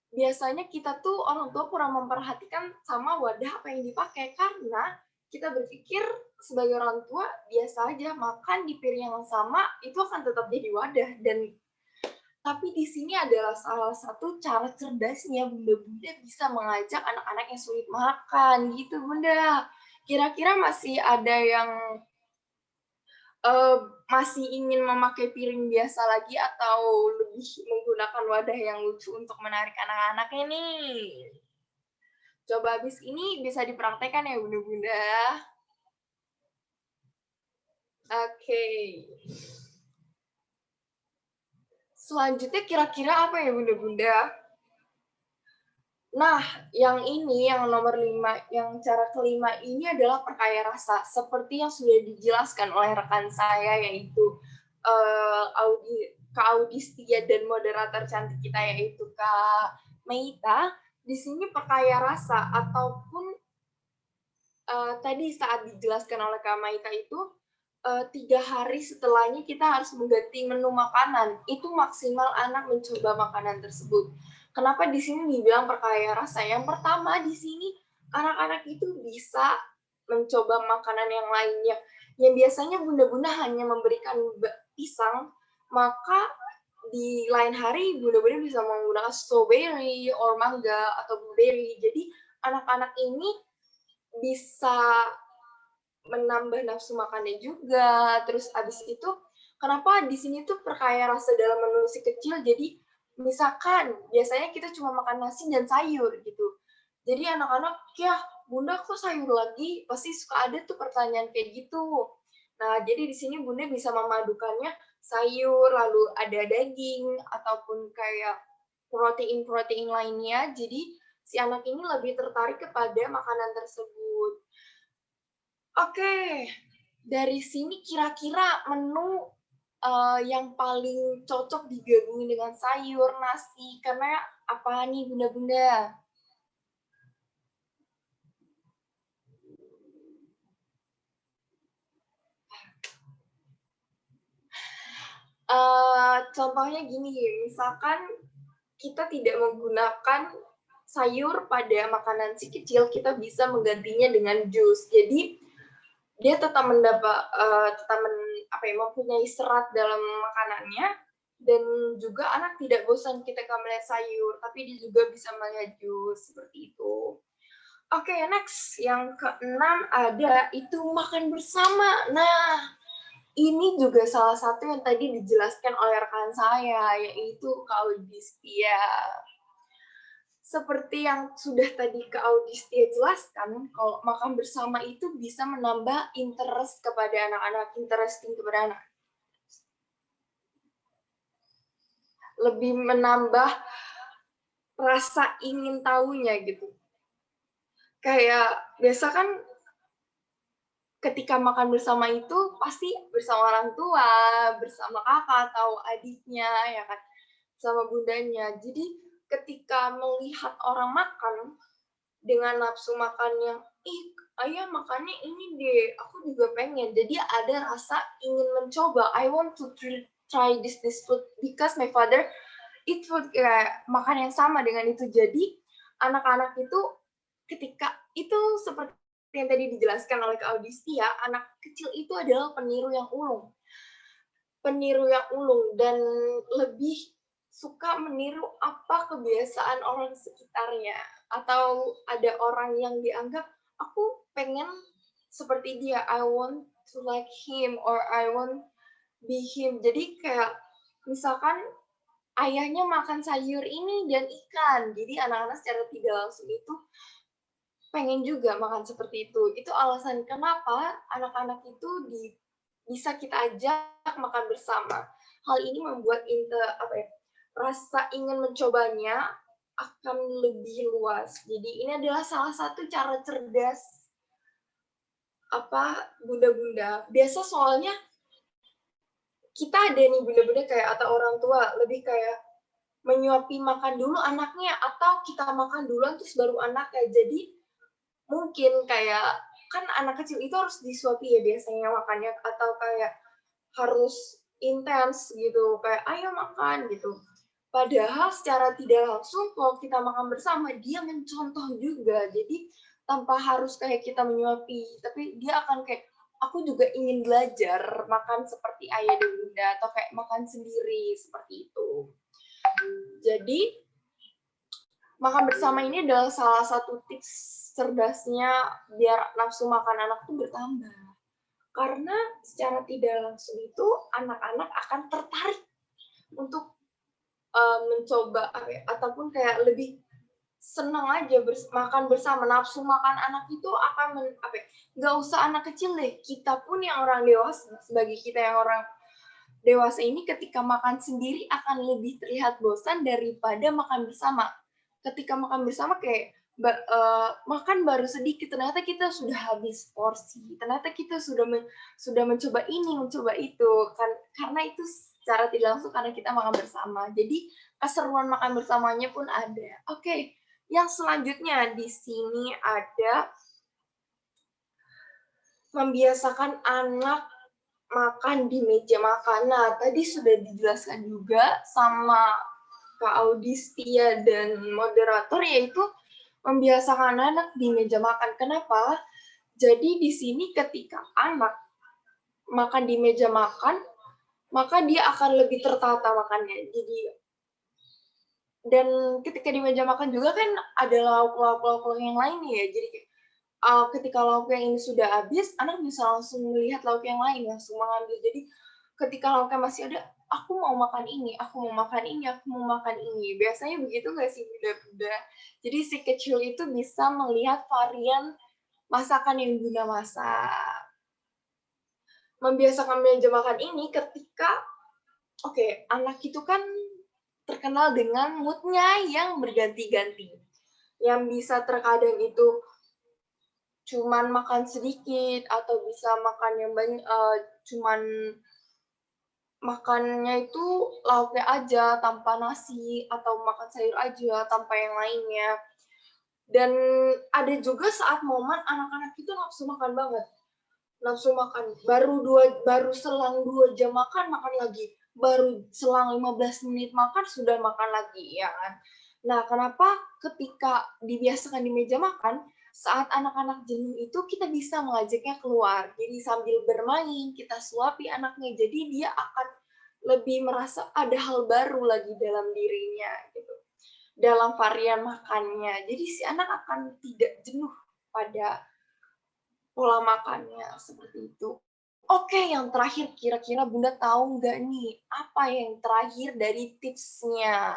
Biasanya kita tuh orang tua kurang memperhatikan sama wadah apa yang dipakai, karena kita berpikir sebagai orang tua biasa aja makan di piring yang sama itu akan tetap jadi wadah. Dan tapi di sini adalah salah satu cara cerdasnya bunda-bunda bisa mengajak anak-anak yang sulit makan gitu bunda. Kira-kira masih ada yang masih ingin memakai piring biasa lagi atau lebih menggunakan wadah yang lucu untuk menarik anak-anaknya nih? Coba habis ini bisa dipraktekkan ya bunda-bunda. Oke. Selanjutnya kira-kira apa ya bunda-bunda? Nah, yang ini, yang nomor 5, yang cara kelima ini adalah perkaya rasa. Seperti yang sudah dijelaskan oleh rekan saya, yaitu Kak Audistia dan moderator cantik kita, yaitu Kak Meita. Di sini perkaya rasa, ataupun tadi saat dijelaskan oleh Kak Meita itu, 3 hari setelahnya kita harus mengganti menu makanan. Itu maksimal anak mencoba makanan tersebut. Kenapa di sini dibilang perkaya rasa? Yang pertama di sini anak-anak itu bisa mencoba makanan yang lainnya. Yang biasanya bunda-bunda hanya memberikan pisang, maka di lain hari bunda-bunda bisa menggunakan strawberry or mangga atau blueberry. Jadi anak-anak ini bisa menambah nafsu makannya juga. Terus abis itu, kenapa di sini tuh perkaya rasa dalam menu si kecil? Jadi misalkan biasanya kita cuma makan nasi dan sayur gitu. Jadi anak-anak, ya bunda kok sayur lagi? Pasti suka ada tuh pertanyaan kayak gitu. Nah, jadi di sini bunda bisa memadukannya sayur, lalu ada daging, ataupun kayak protein-protein lainnya. Jadi si anak ini lebih tertarik kepada makanan tersebut. Oke, dari sini kira-kira menu yang paling cocok digabungin dengan sayur, nasi, karena apa nih bunda-bunda? Contohnya gini, misalkan kita tidak menggunakan sayur pada makanan si kecil, kita bisa menggantinya dengan jus. Jadi dia tetap mempunyai serat dalam makanannya, dan juga anak tidak bosan ketika melihat sayur, tapi dia juga bisa melihat jus seperti itu. Oke, next yang keenam ada itu makan bersama. Nah, ini juga salah satu yang tadi dijelaskan oleh rekan saya, yaitu Kak Audistia. Seperti yang sudah tadi Kak Audistia jelaskan, kalau makan bersama itu bisa menambah interest kepada anak-anak, interesting kepada anak. Lebih menambah rasa ingin tahunya gitu. Kayak biasa kan ketika makan bersama itu pasti bersama orang tua, bersama kakak atau adiknya, ya kan, sama bundanya. Jadi ketika melihat orang makan dengan nafsu makannya, ih ayah makannya ini deh, aku juga pengen. Jadi ada rasa ingin mencoba. I want to try this food because my father eat food makan yang sama dengan itu. Jadi anak-anak itu ketika itu seperti yang tadi dijelaskan oleh Kak Audistia, anak kecil itu adalah peniru yang ulung. Peniru yang ulung dan lebih suka meniru apa kebiasaan orang sekitarnya. Atau ada orang yang dianggap, aku pengen seperti dia, I want to like him, or I want be him. Jadi kayak misalkan ayahnya makan sayur ini dan ikan. Jadi anak-anak secara tidak langsung itu pengen juga makan seperti itu. Itu alasan kenapa anak-anak itu bisa kita ajak makan bersama. Hal ini membuat rasa ingin mencobanya akan lebih luas. Jadi ini adalah salah satu cara cerdas bunda-bunda. Biasa soalnya kita ada nih bunda-bunda kayak atau orang tua lebih kayak menyuapi makan dulu anaknya atau kita makan duluan terus baru anaknya. Jadi mungkin kayak kan anak kecil itu harus disuapi ya biasanya makannya atau kayak harus intens gitu kayak ayo makan gitu. Padahal secara tidak langsung kalau kita makan bersama dia mencontoh juga. Jadi tanpa harus kayak kita menyuapi, tapi dia akan kayak aku juga ingin belajar makan seperti ayah dan bunda atau kayak makan sendiri seperti itu. Jadi makan bersama ini adalah salah satu tips cerdasnya biar nafsu makan anak tuh bertambah. Karena secara tidak langsung itu anak-anak akan tertarik untuk mencoba ataupun kayak lebih senang aja makan bersama. Nafsu makan anak itu akan nggak usah anak kecil deh, kita pun yang orang dewasa, sebagai kita yang orang dewasa ini ketika makan sendiri akan lebih terlihat bosan daripada makan bersama. Ketika makan bersama kayak makan baru sedikit, ternyata kita sudah habis porsi, ternyata kita sudah mencoba ini, mencoba itu, karena itu secara tidak langsung karena kita makan bersama. Jadi keseruan makan bersamanya pun ada. Oke, yang selanjutnya di sini ada membiasakan anak makan di meja makan. Nah, tadi sudah dijelaskan juga sama Kak Audistia dan moderator, yaitu membiasakan anak di meja makan. Kenapa? Jadi di sini ketika anak makan di meja makan, maka dia akan lebih tertata makannya. Jadi dan ketika di meja makan juga kan ada lauk-lauk yang lain ya. Jadi ketika lauk yang ini sudah habis, anak bisa langsung melihat lauk yang lain, langsung mengambil. Jadi ketika lauknya masih ada, aku mau makan ini, aku mau makan ini, aku mau makan ini. Biasanya begitu nggak sih bunda-bunda? Jadi si kecil itu bisa melihat varian masakan yang bunda masak. Membiasakan meja makan ini ketika, anak itu kan terkenal dengan mood-nya yang berganti-ganti. Yang bisa terkadang itu cuman makan sedikit atau bisa makan yang banyak, cuman makannya itu lauknya aja tanpa nasi atau makan sayur aja tanpa yang lainnya. Dan ada juga saat momen anak-anak itu nafsu makan banget. Nafsu makan. Baru selang 2 jam makan lagi. Baru selang 15 menit makan sudah makan lagi, ya kan. Nah, kenapa ketika dibiasakan di meja makan, saat anak-anak jenuh itu kita bisa mengajaknya keluar. Jadi sambil bermain, kita suapi anaknya. Jadi dia akan lebih merasa ada hal baru lagi dalam dirinya gitu. Dalam varian makannya. Jadi si anak akan tidak jenuh pada pola makannya seperti itu. Oke, yang terakhir kira-kira Bunda tahu nggak nih apa yang terakhir dari tipsnya?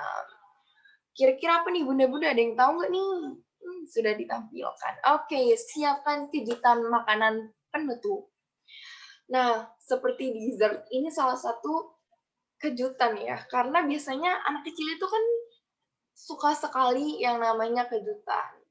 Kira-kira apa nih Bunda-Bunda, ada yang tahu nggak nih? Sudah ditampilkan. Oke, siapkan kejutan makanan penutup. Nah, seperti dessert, ini salah satu kejutan ya, karena biasanya anak kecil itu kan suka sekali yang namanya kejutan.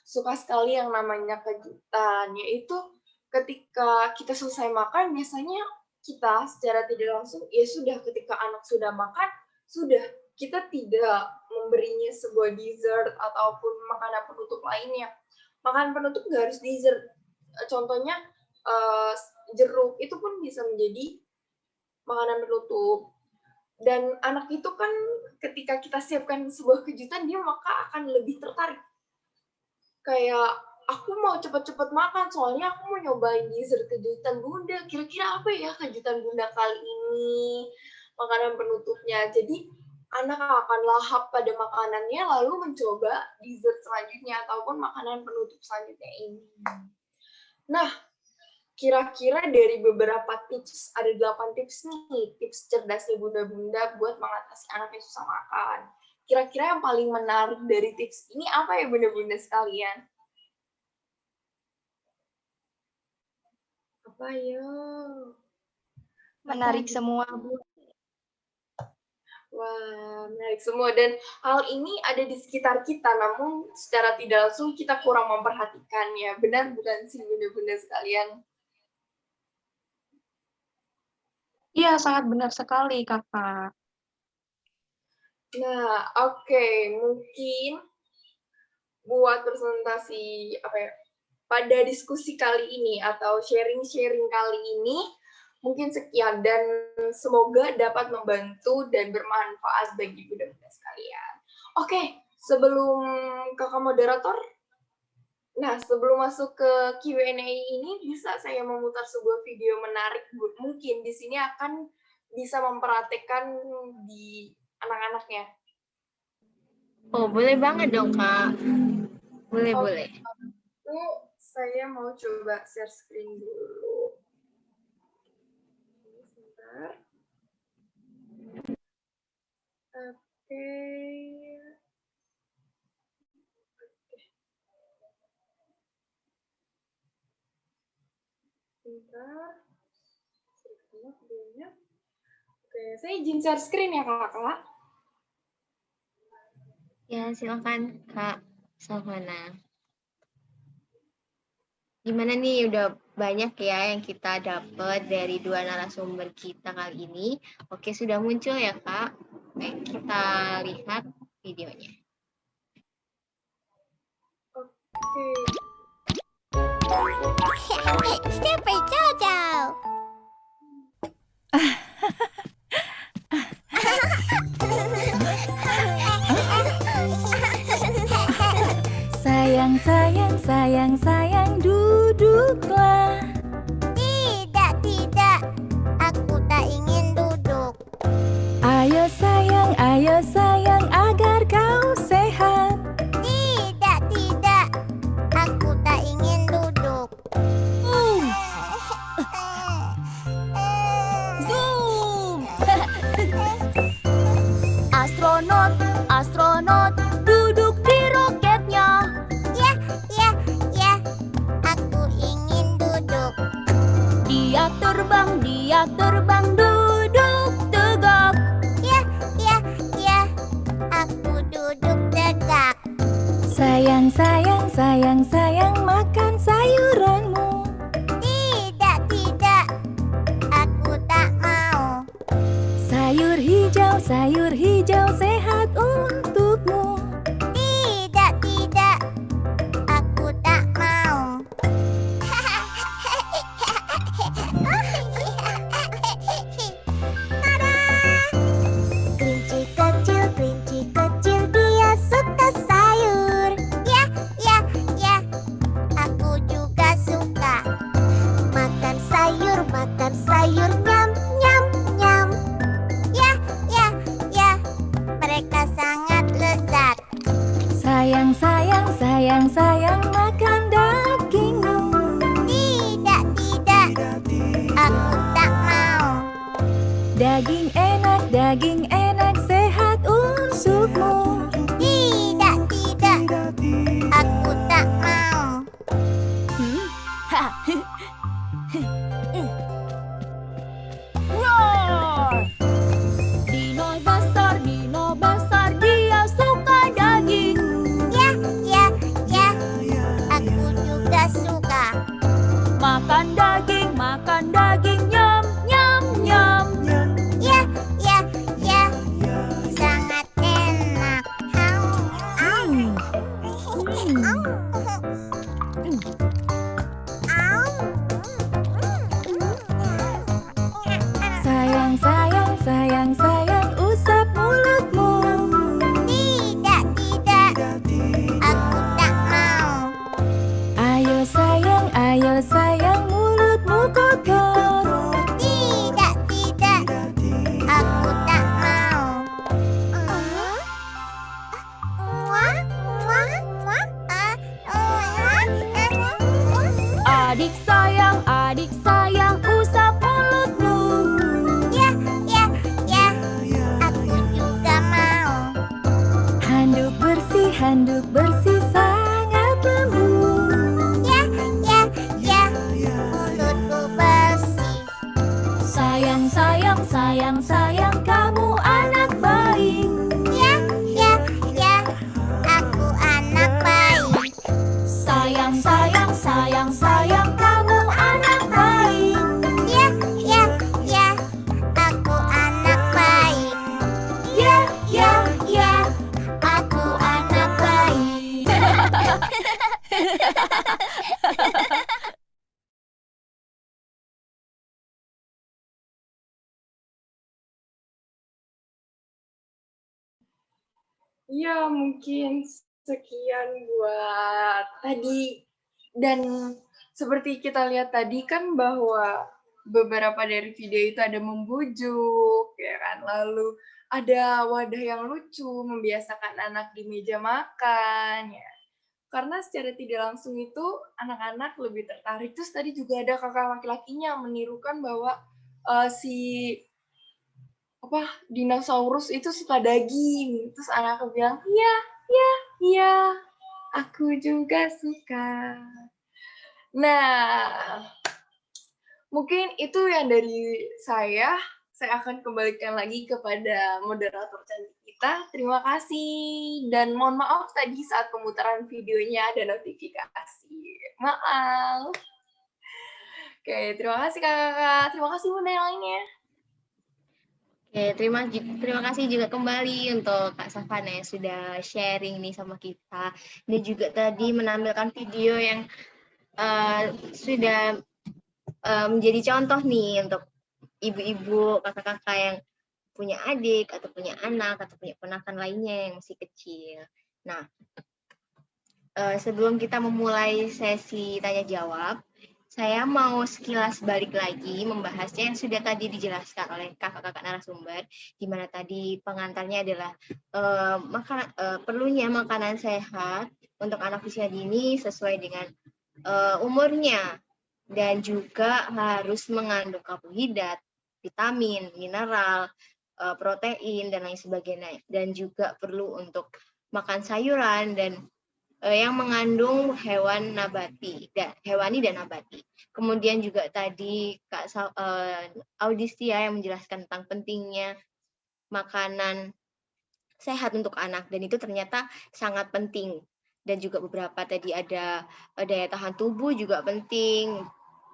Suka sekali yang namanya kejutan, yaitu ketika kita selesai makan, biasanya kita secara tidak langsung, ya sudah ketika anak sudah makan, sudah, kita tidak memberinya sebuah dessert ataupun makanan penutup lainnya. Makanan penutup nggak harus dessert. Contohnya jeruk, itu pun bisa menjadi makanan penutup. Dan anak itu kan ketika kita siapkan sebuah kejutan, dia maka akan lebih tertarik. Kayak, aku mau cepet-cepet makan, soalnya aku mau nyobain dessert kejutan Bunda. Kira-kira apa ya kejutan Bunda kali ini? Makanan penutupnya. Jadi, anak akan lahap pada makanannya, lalu mencoba dessert selanjutnya, ataupun makanan penutup selanjutnya ini. Nah, kira-kira dari beberapa tips, ada 8 tips nih, tips cerdasnya bunda-bunda buat mengatasi anak yang susah makan. Kira-kira yang paling menarik dari tips ini apa ya bunda-bunda sekalian? Apa ya? Menarik semua, Bu. Wah, menarik semua. Dan hal ini ada di sekitar kita, namun secara tidak langsung kita kurang memperhatikannya. Benar bukan sih bunda-bunda sekalian? Iya, sangat benar sekali, Kakak. Nah, oke. Mungkin buat presentasi pada diskusi kali ini atau sharing-sharing kali ini mungkin sekian dan semoga dapat membantu dan bermanfaat bagi bunda-bunda sekalian. Oke, sebelum kakak moderator, sebelum masuk ke Q&A ini bisa saya memutar sebuah video menarik, mungkin di sini akan bisa memperhatikan di anak-anaknya. Oh, boleh banget dong, Kak. Boleh. Itu saya mau coba share screen dulu. Sebentar. Oke. Sebentar. Videonya. Oke, saya izin share screen ya, Kakak. Ya, silakan, Kak Salvana. Gimana nih, udah banyak ya yang kita dapat dari dua narasumber kita kali ini. Oke, sudah muncul ya, Kak? Baik, kita lihat videonya. Oke. Super Jojo. Sayang, sayang, sayang, sayang, duduklah. Tidak, aku tak ingin duduk. Ayo sayang, agar kau sehat. Tidak, aku tak ingin duduk. Zoom! Astronot, duduk di roketnya. Ya, aku ingin duduk. Dia terbang, duduk tegak. Ya, aku duduk tegak. Sayang, sayang, sayang, sayang, makan sayuranmu. Tidak, aku tak mau. Sayur hijau, sehat untukmu. Tidak, aku tak mau. Kelinci kecil, dia suka sayur. Ya, aku juga suka. Makan sayur, nyam, nyam, nyam. Ya, mereka sangat lezat. Sayang, sayang, sayang, sayang, makan dagingmu. Tidak, aku tak mau. Daging enak, sehat untukmu. Tidak, aku tak mau. Roar! Dino besar, dia suka daging. Ya, aku juga suka. Makan daging, nyam, nyam, nyam. Ya, sangat enak. Sayang, sayang, sayang, sayang, usap mulutmu. Tidak, aku tak mau. Ayo sayang, mulutmu kotor. Tidak, aku tak mau. Ya, mungkin sekian buat tadi. Dan seperti kita lihat tadi kan bahwa beberapa dari video itu ada membujuk, ya kan? Lalu ada wadah yang lucu, membiasakan anak di meja makan, ya. Karena secara tidak langsung itu anak-anak lebih tertarik. Terus tadi juga ada kakak laki-lakinya menirukan bahwa si dinosaurus itu suka daging. Terus anakku bilang, iya, iya, iya, aku juga suka. Nah, mungkin itu yang dari saya. Saya akan kembalikan lagi kepada moderator cantik kita. Terima kasih. Dan mohon maaf tadi saat pemutaran videonya ada notifikasi. Maaf. Oke, terima kasih kakak. Terima kasih bunda yang lainnya. Oke, terima kasih juga kembali untuk Kak Savana yang sudah sharing nih sama kita. Dan juga tadi menampilkan video yang sudah menjadi contoh nih untuk ibu-ibu, kakak-kakak yang punya adik atau punya anak atau punya ponakan lainnya yang masih kecil. Nah, sebelum kita memulai sesi tanya jawab, saya mau sekilas balik lagi membahasnya yang sudah tadi dijelaskan oleh kakak-kakak narasumber, di mana tadi pengantarnya adalah perlunya makanan sehat untuk anak usia dini sesuai dengan umurnya, dan juga harus mengandung karbohidrat, vitamin, mineral, protein, dan lain sebagainya. Dan juga perlu untuk makan sayuran dan yang mengandung hewani dan nabati. Kemudian juga tadi Kak Audisia yang menjelaskan tentang pentingnya makanan sehat untuk anak, dan itu ternyata sangat penting. Dan juga beberapa tadi ada daya tahan tubuh juga penting,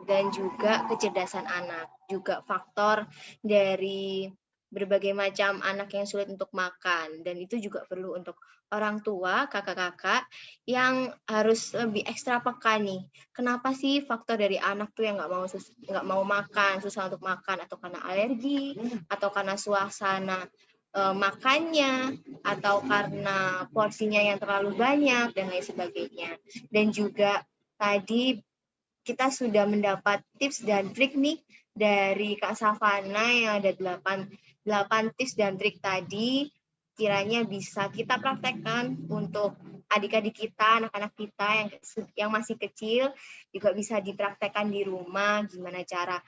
dan juga kecerdasan anak, juga faktor dari berbagai macam anak yang sulit untuk makan, dan itu juga perlu untuk orang tua, kakak-kakak yang harus lebih ekstra peka nih. Kenapa sih faktor dari anak tuh yang nggak mau makan, susah untuk makan, atau karena alergi, atau karena suasana makannya, atau karena porsinya yang terlalu banyak, dan lain sebagainya. Dan juga tadi kita sudah mendapat tips dan trik nih dari Kak Savana yang ada 8 tips dan trik tadi, kiranya bisa kita praktekkan untuk adik-adik kita, anak-anak kita yang masih kecil, juga bisa dipraktekkan di rumah gimana cara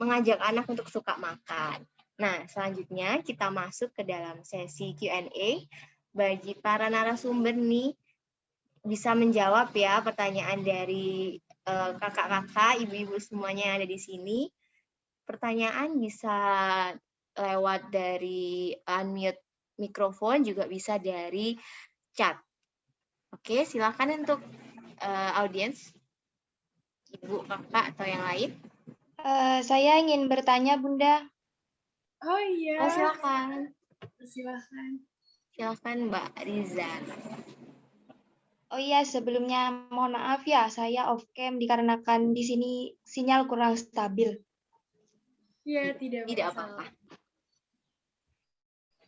mengajak anak untuk suka makan. Nah, selanjutnya kita masuk ke dalam sesi Q&A. Bagi para narasumber nih, bisa menjawab ya pertanyaan dari kakak-kakak, ibu-ibu semuanya yang ada di sini. Pertanyaan bisa lewat dari unmute mikrofon, juga bisa dari chat. Oke, silakan untuk audiens, ibu, kakak, atau yang lain. Saya ingin bertanya, Bunda. Oh iya. Oh, silakan. Silakan Mbak Riza. Oh iya, sebelumnya mohon maaf ya, saya off cam dikarenakan di sini sinyal kurang stabil. Iya, tidak apa-apa.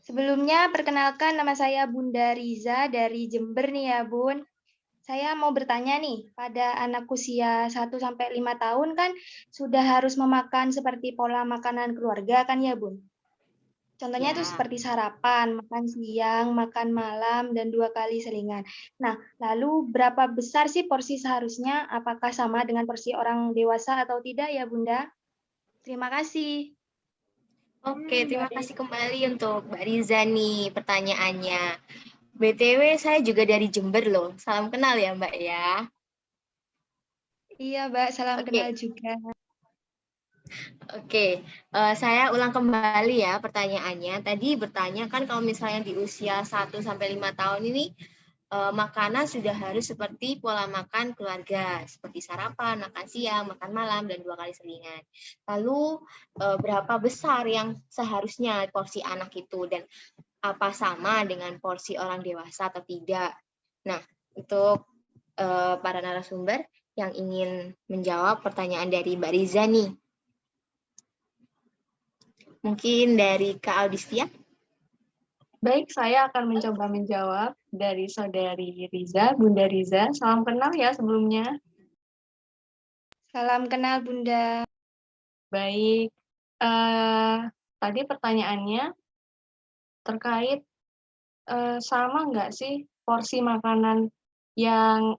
Sebelumnya, perkenalkan nama saya Bunda Riza dari Jember nih ya, Bun. Saya mau bertanya nih, pada anak usia 1-5 tahun kan sudah harus memakan seperti pola makanan keluarga kan ya, Bun? Contohnya itu seperti sarapan, makan siang, makan malam, dan 2 kali selingan. Nah, lalu berapa besar sih porsi seharusnya? Apakah sama dengan porsi orang dewasa atau tidak ya, Bunda? Terima kasih. Oke, terima kasih kembali untuk Mbak Riza nih pertanyaannya. BTW saya juga dari Jember loh. Salam kenal ya Mbak ya. Iya, Mbak. Salam kenal juga. Oke, saya ulang kembali ya pertanyaannya. Tadi bertanya kan kalau misalnya di usia 1-5 tahun ini makanan sudah harus seperti pola makan keluarga, seperti sarapan, makan siang, makan malam, dan 2 kali selingan. Lalu berapa besar yang seharusnya porsi anak itu, dan apa sama dengan porsi orang dewasa atau tidak? Nah, untuk para narasumber yang ingin menjawab pertanyaan dari Mbak Riza nih. Mungkin dari Kak Audisia. Baik, saya akan mencoba menjawab dari saudari Riza, Bunda Riza. Salam kenal ya sebelumnya. Salam kenal Bunda. Baik, tadi pertanyaannya terkait sama nggak sih porsi makanan yang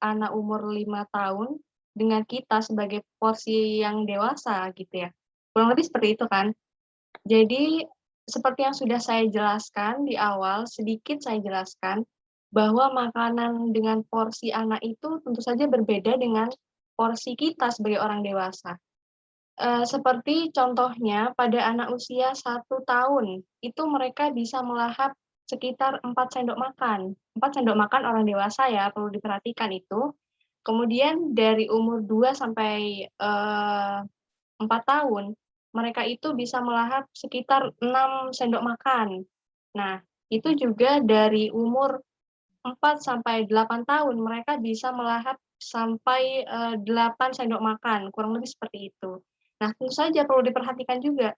anak umur 5 tahun dengan kita sebagai porsi yang dewasa gitu ya. Kurang lebih seperti itu kan. Jadi seperti yang sudah saya jelaskan di awal, sedikit saya jelaskan bahwa makanan dengan porsi anak itu tentu saja berbeda dengan porsi kita sebagai orang dewasa. Seperti contohnya pada anak usia 1 tahun, itu mereka bisa melahap sekitar 4 sendok makan. 4 sendok makan orang dewasa ya, perlu diperhatikan itu. Kemudian dari umur 2 sampai 4 tahun, mereka itu bisa melahap sekitar 6 sendok makan. Nah, itu juga dari umur 4 sampai 8 tahun, mereka bisa melahap sampai 8 sendok makan, kurang lebih seperti itu. Nah, tentu saja perlu diperhatikan juga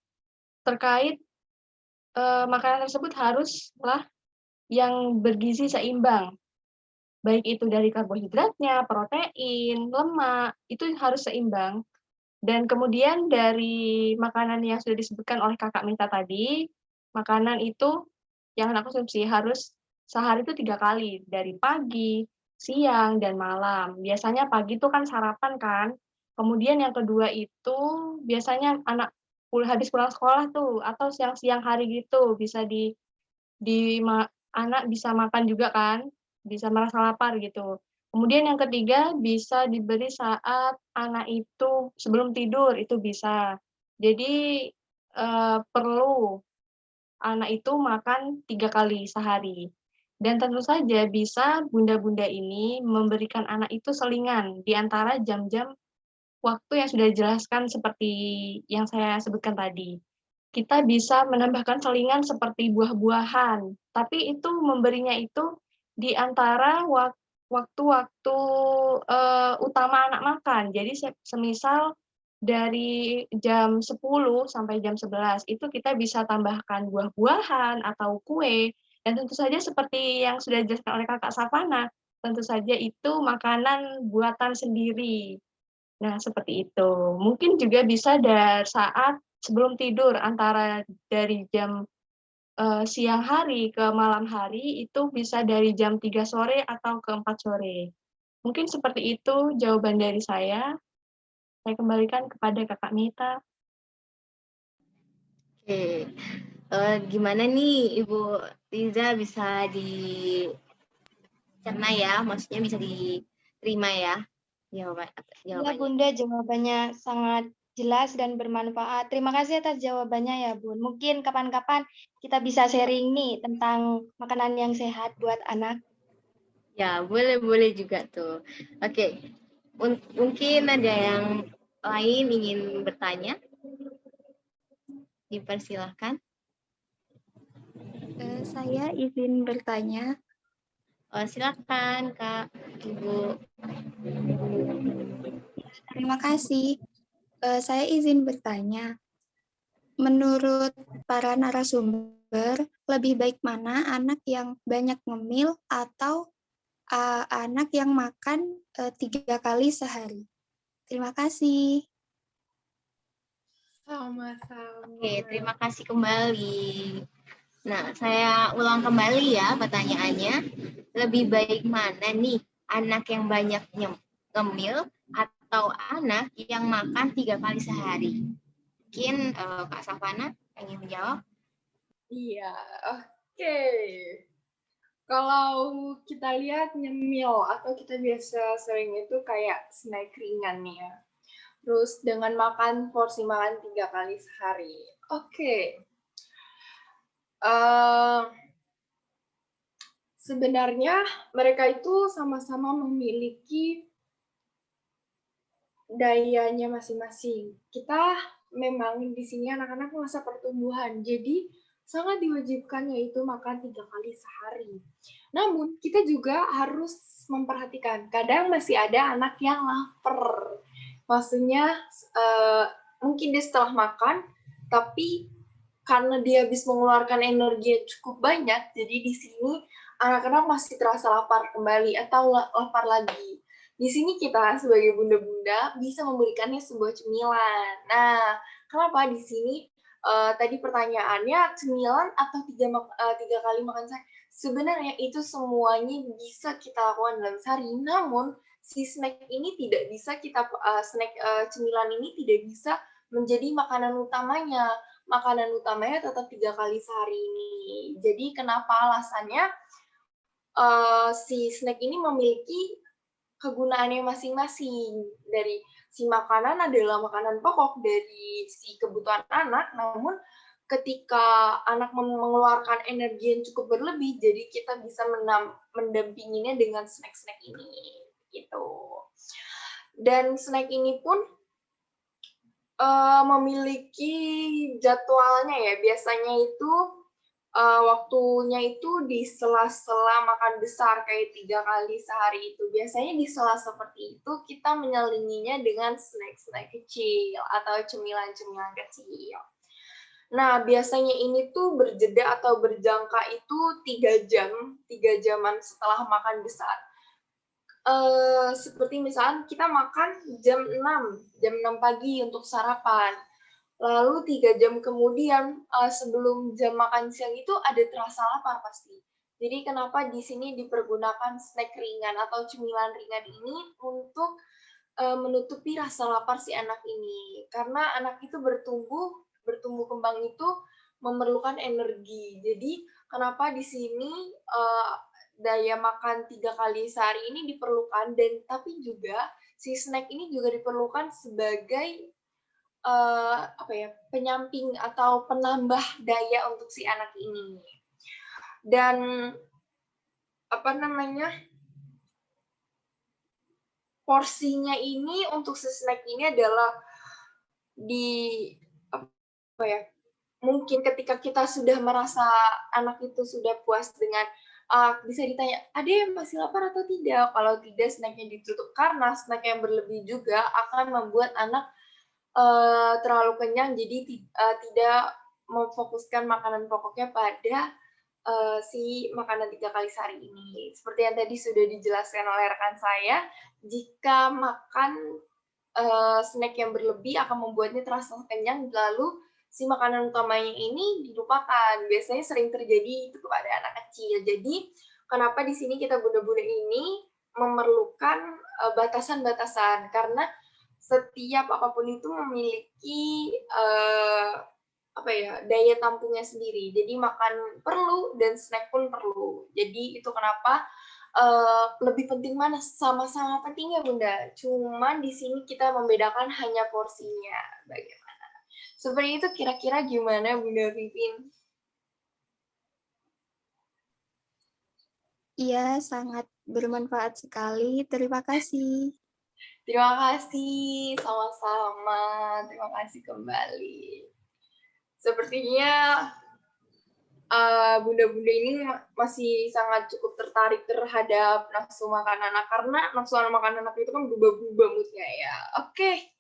terkait makanan tersebut haruslah yang bergizi seimbang, baik itu dari karbohidratnya, protein, lemak, itu harus seimbang. Dan kemudian dari makanan yang sudah disebutkan oleh Kakak Mita tadi, makanan itu yang anak konsumsi harus sehari itu 3 kali, dari pagi, siang, dan malam. Biasanya pagi itu kan sarapan kan, kemudian yang kedua itu biasanya anak habis pulang sekolah tuh, atau siang-siang hari gitu, bisa anak bisa makan juga kan, bisa merasa lapar gitu. Kemudian yang ketiga bisa diberi saat anak itu sebelum tidur, itu bisa. Jadi, perlu anak itu makan 3 kali sehari. Dan tentu saja bisa bunda-bunda ini memberikan anak itu selingan di antara jam-jam waktu yang sudah dijelaskan seperti yang saya sebutkan tadi. Kita bisa menambahkan selingan seperti buah-buahan, tapi itu memberinya itu di antara waktu-waktu, utama anak makan. Jadi semisal dari jam 10 sampai jam 11 itu kita bisa tambahkan buah-buahan atau kue, dan tentu saja seperti yang sudah dijelaskan oleh Kakak Savana, tentu saja itu makanan buatan sendiri. Nah, seperti itu. Mungkin juga bisa saat sebelum tidur antara dari jam, siang hari ke malam hari itu bisa dari jam 3 sore atau ke 4 sore. Mungkin seperti itu jawaban dari saya. Saya kembalikan kepada Kakak Mita. Oke, gimana nih Ibu Riza, bisa dicerna ya, maksudnya bisa diterima ya Ya jawabannya. Bunda, jawabannya sangat jelas dan bermanfaat. Terima kasih atas jawabannya ya Bun. Mungkin kapan-kapan kita bisa sharing nih tentang makanan yang sehat buat anak. Ya, boleh juga tuh. Oke, mungkin ada yang lain ingin bertanya? Dipersilahkan. Saya izin bertanya. Silakan Kak, Ibu. Terima kasih. Saya izin bertanya. Menurut para narasumber, lebih baik mana anak yang banyak ngemil atau anak yang makan 3 kali sehari? Terima kasih. Sama-sama. Oke, terima kasih kembali. Nah, saya ulang kembali ya pertanyaannya. Lebih baik mana nih, anak yang banyak ngemil atau anak yang makan 3 kali sehari? Mungkin Kak Savana ingin menjawab? Iya, oke. Kalau kita lihat nyemil atau kita biasa sering itu kayak snack ringan nih ya. Terus dengan makan porsi makan 3 kali sehari. Oke. Sebenarnya mereka itu sama-sama memiliki dayanya masing-masing. Kita memang di sini anak-anak masa pertumbuhan, jadi sangat diwajibkan yaitu makan 3 kali sehari. Namun kita juga harus memperhatikan, kadang masih ada anak yang lapar. Maksudnya mungkin dia setelah makan, tapi karena dia habis mengeluarkan energi yang cukup banyak, jadi di sini anak-anak masih terasa lapar kembali atau lapar lagi. Di sini kita sebagai bunda-bunda bisa memberikannya sebuah cemilan. Nah, kenapa di sini tadi pertanyaannya cemilan atau 3 kali makan sehari? Sebenarnya itu semuanya bisa kita lakukan dalam sehari. Namun si snack ini tidak bisa cemilan ini tidak bisa menjadi makanan utamanya. Makanan utamanya tetap 3 kali sehari ini. Jadi kenapa alasannya si snack ini memiliki kegunaannya masing-masing. Dari si makanan adalah makanan pokok dari si kebutuhan anak, namun ketika anak mengeluarkan energi yang cukup berlebih, jadi kita bisa mendampinginya dengan snack-snack ini, gitu. Dan snack ini pun memiliki jadwalnya ya, biasanya itu waktunya itu di sela-sela makan besar kayak 3 kali sehari itu. Biasanya di sela seperti itu kita menyelinginya dengan snack-snack kecil atau cemilan-cemilan kecil. Nah, biasanya ini tuh berjeda atau berjangka itu 3 jaman setelah makan besar. Seperti misalnya kita makan jam 6 pagi untuk sarapan. Lalu 3 jam kemudian sebelum jam makan siang itu ada terasa lapar pasti. Jadi kenapa di sini dipergunakan snack ringan atau cemilan ringan ini untuk menutupi rasa lapar si anak ini. Karena anak itu bertumbuh kembang itu memerlukan energi. Jadi kenapa di sini daya makan 3 kali sehari ini diperlukan, dan tapi juga si snack ini juga diperlukan sebagai penyamping atau penambah daya untuk si anak ini. Dan porsinya ini untuk si snack ini adalah mungkin ketika kita sudah merasa anak itu sudah puas dengan bisa ditanya, ada yang masih lapar atau tidak? Kalau tidak, snacknya ditutup, karena snack yang berlebih juga akan membuat anak terlalu kenyang, jadi tidak memfokuskan makanan pokoknya pada si makanan 3 kali sehari ini. Seperti yang tadi sudah dijelaskan oleh rekan saya, jika makan snack yang berlebih akan membuatnya terasa kenyang, lalu si makanan utamanya ini dilupakan. Biasanya sering terjadi itu kepada anak kecil. Jadi kenapa di sini kita bunda-bunda ini memerlukan batasan-batasan, karena setiap apapun itu memiliki daya tampungnya sendiri. Jadi makan perlu dan snack pun perlu. Jadi itu kenapa lebih penting mana? Sama-sama pentingnya bunda. Cuman di sini kita membedakan hanya porsinya. Bagaimana? Seperti itu kira-kira gimana Bunda Vivin? Iya, sangat bermanfaat sekali. Terima kasih. Terima kasih, sama-sama. Terima kasih kembali. Sepertinya bunda-bunda ini masih sangat cukup tertarik terhadap nafsu makan anak, karena nafsu makan anak itu kan berubah-ubah moodnya ya. Oke,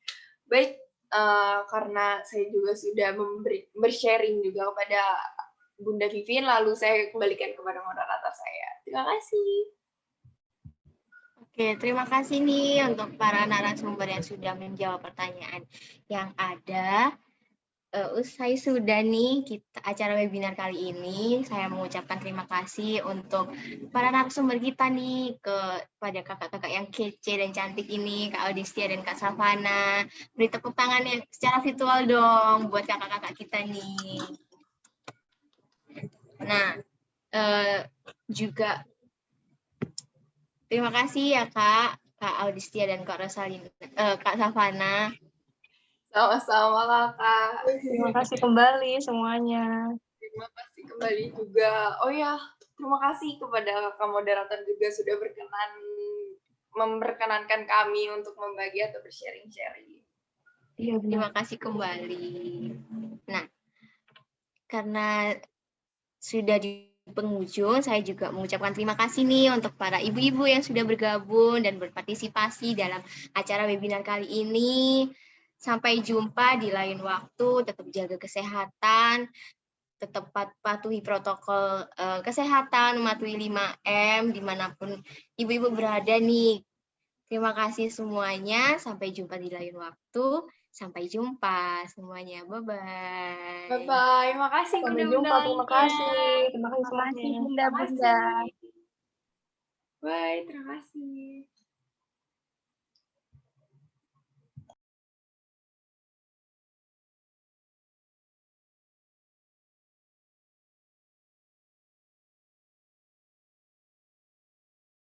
baik. Karena saya juga sudah bersharing juga kepada Bunda Vivin, lalu saya kembalikan kepada moderator saya. Terima kasih. Oke, terima kasih nih untuk para narasumber yang sudah menjawab pertanyaan yang ada. Usai sudah nih acara webinar kali ini, saya mengucapkan terima kasih untuk para narasumber kita nih, kepada kakak-kakak yang kece dan cantik ini, Kak Audistia dan Kak Savana. Beri tepuk tangan secara virtual dong buat kakak-kakak kita nih. Nah, juga terima kasih ya Kak Audistia dan Kak Savana. Sama-sama kakak. Terima kasih kembali semuanya. Terima kasih kembali juga. Oh ya, terima kasih kepada kakak moderator juga sudah memperkenankan kami untuk membagi atau bersharing-sharing. Iya, terima kasih kembali. Nah, karena sudah di penghujung, saya juga mengucapkan terima kasih nih untuk para ibu-ibu yang sudah bergabung dan berpartisipasi dalam acara webinar kali ini. Sampai jumpa di lain waktu, tetap jaga kesehatan, tetap patuhi protokol kesehatan, mematuhi 5M dimanapun ibu-ibu berada nih. Terima kasih semuanya, sampai jumpa di lain waktu. Sampai jumpa semuanya, bye-bye. Bye-bye. Makasih Sampai Bunda-Bunda jumpa, terima lainnya. kasih. Terima kasih Terima kasih semuanya. Bunda-Bunda. Bye, terima kasih.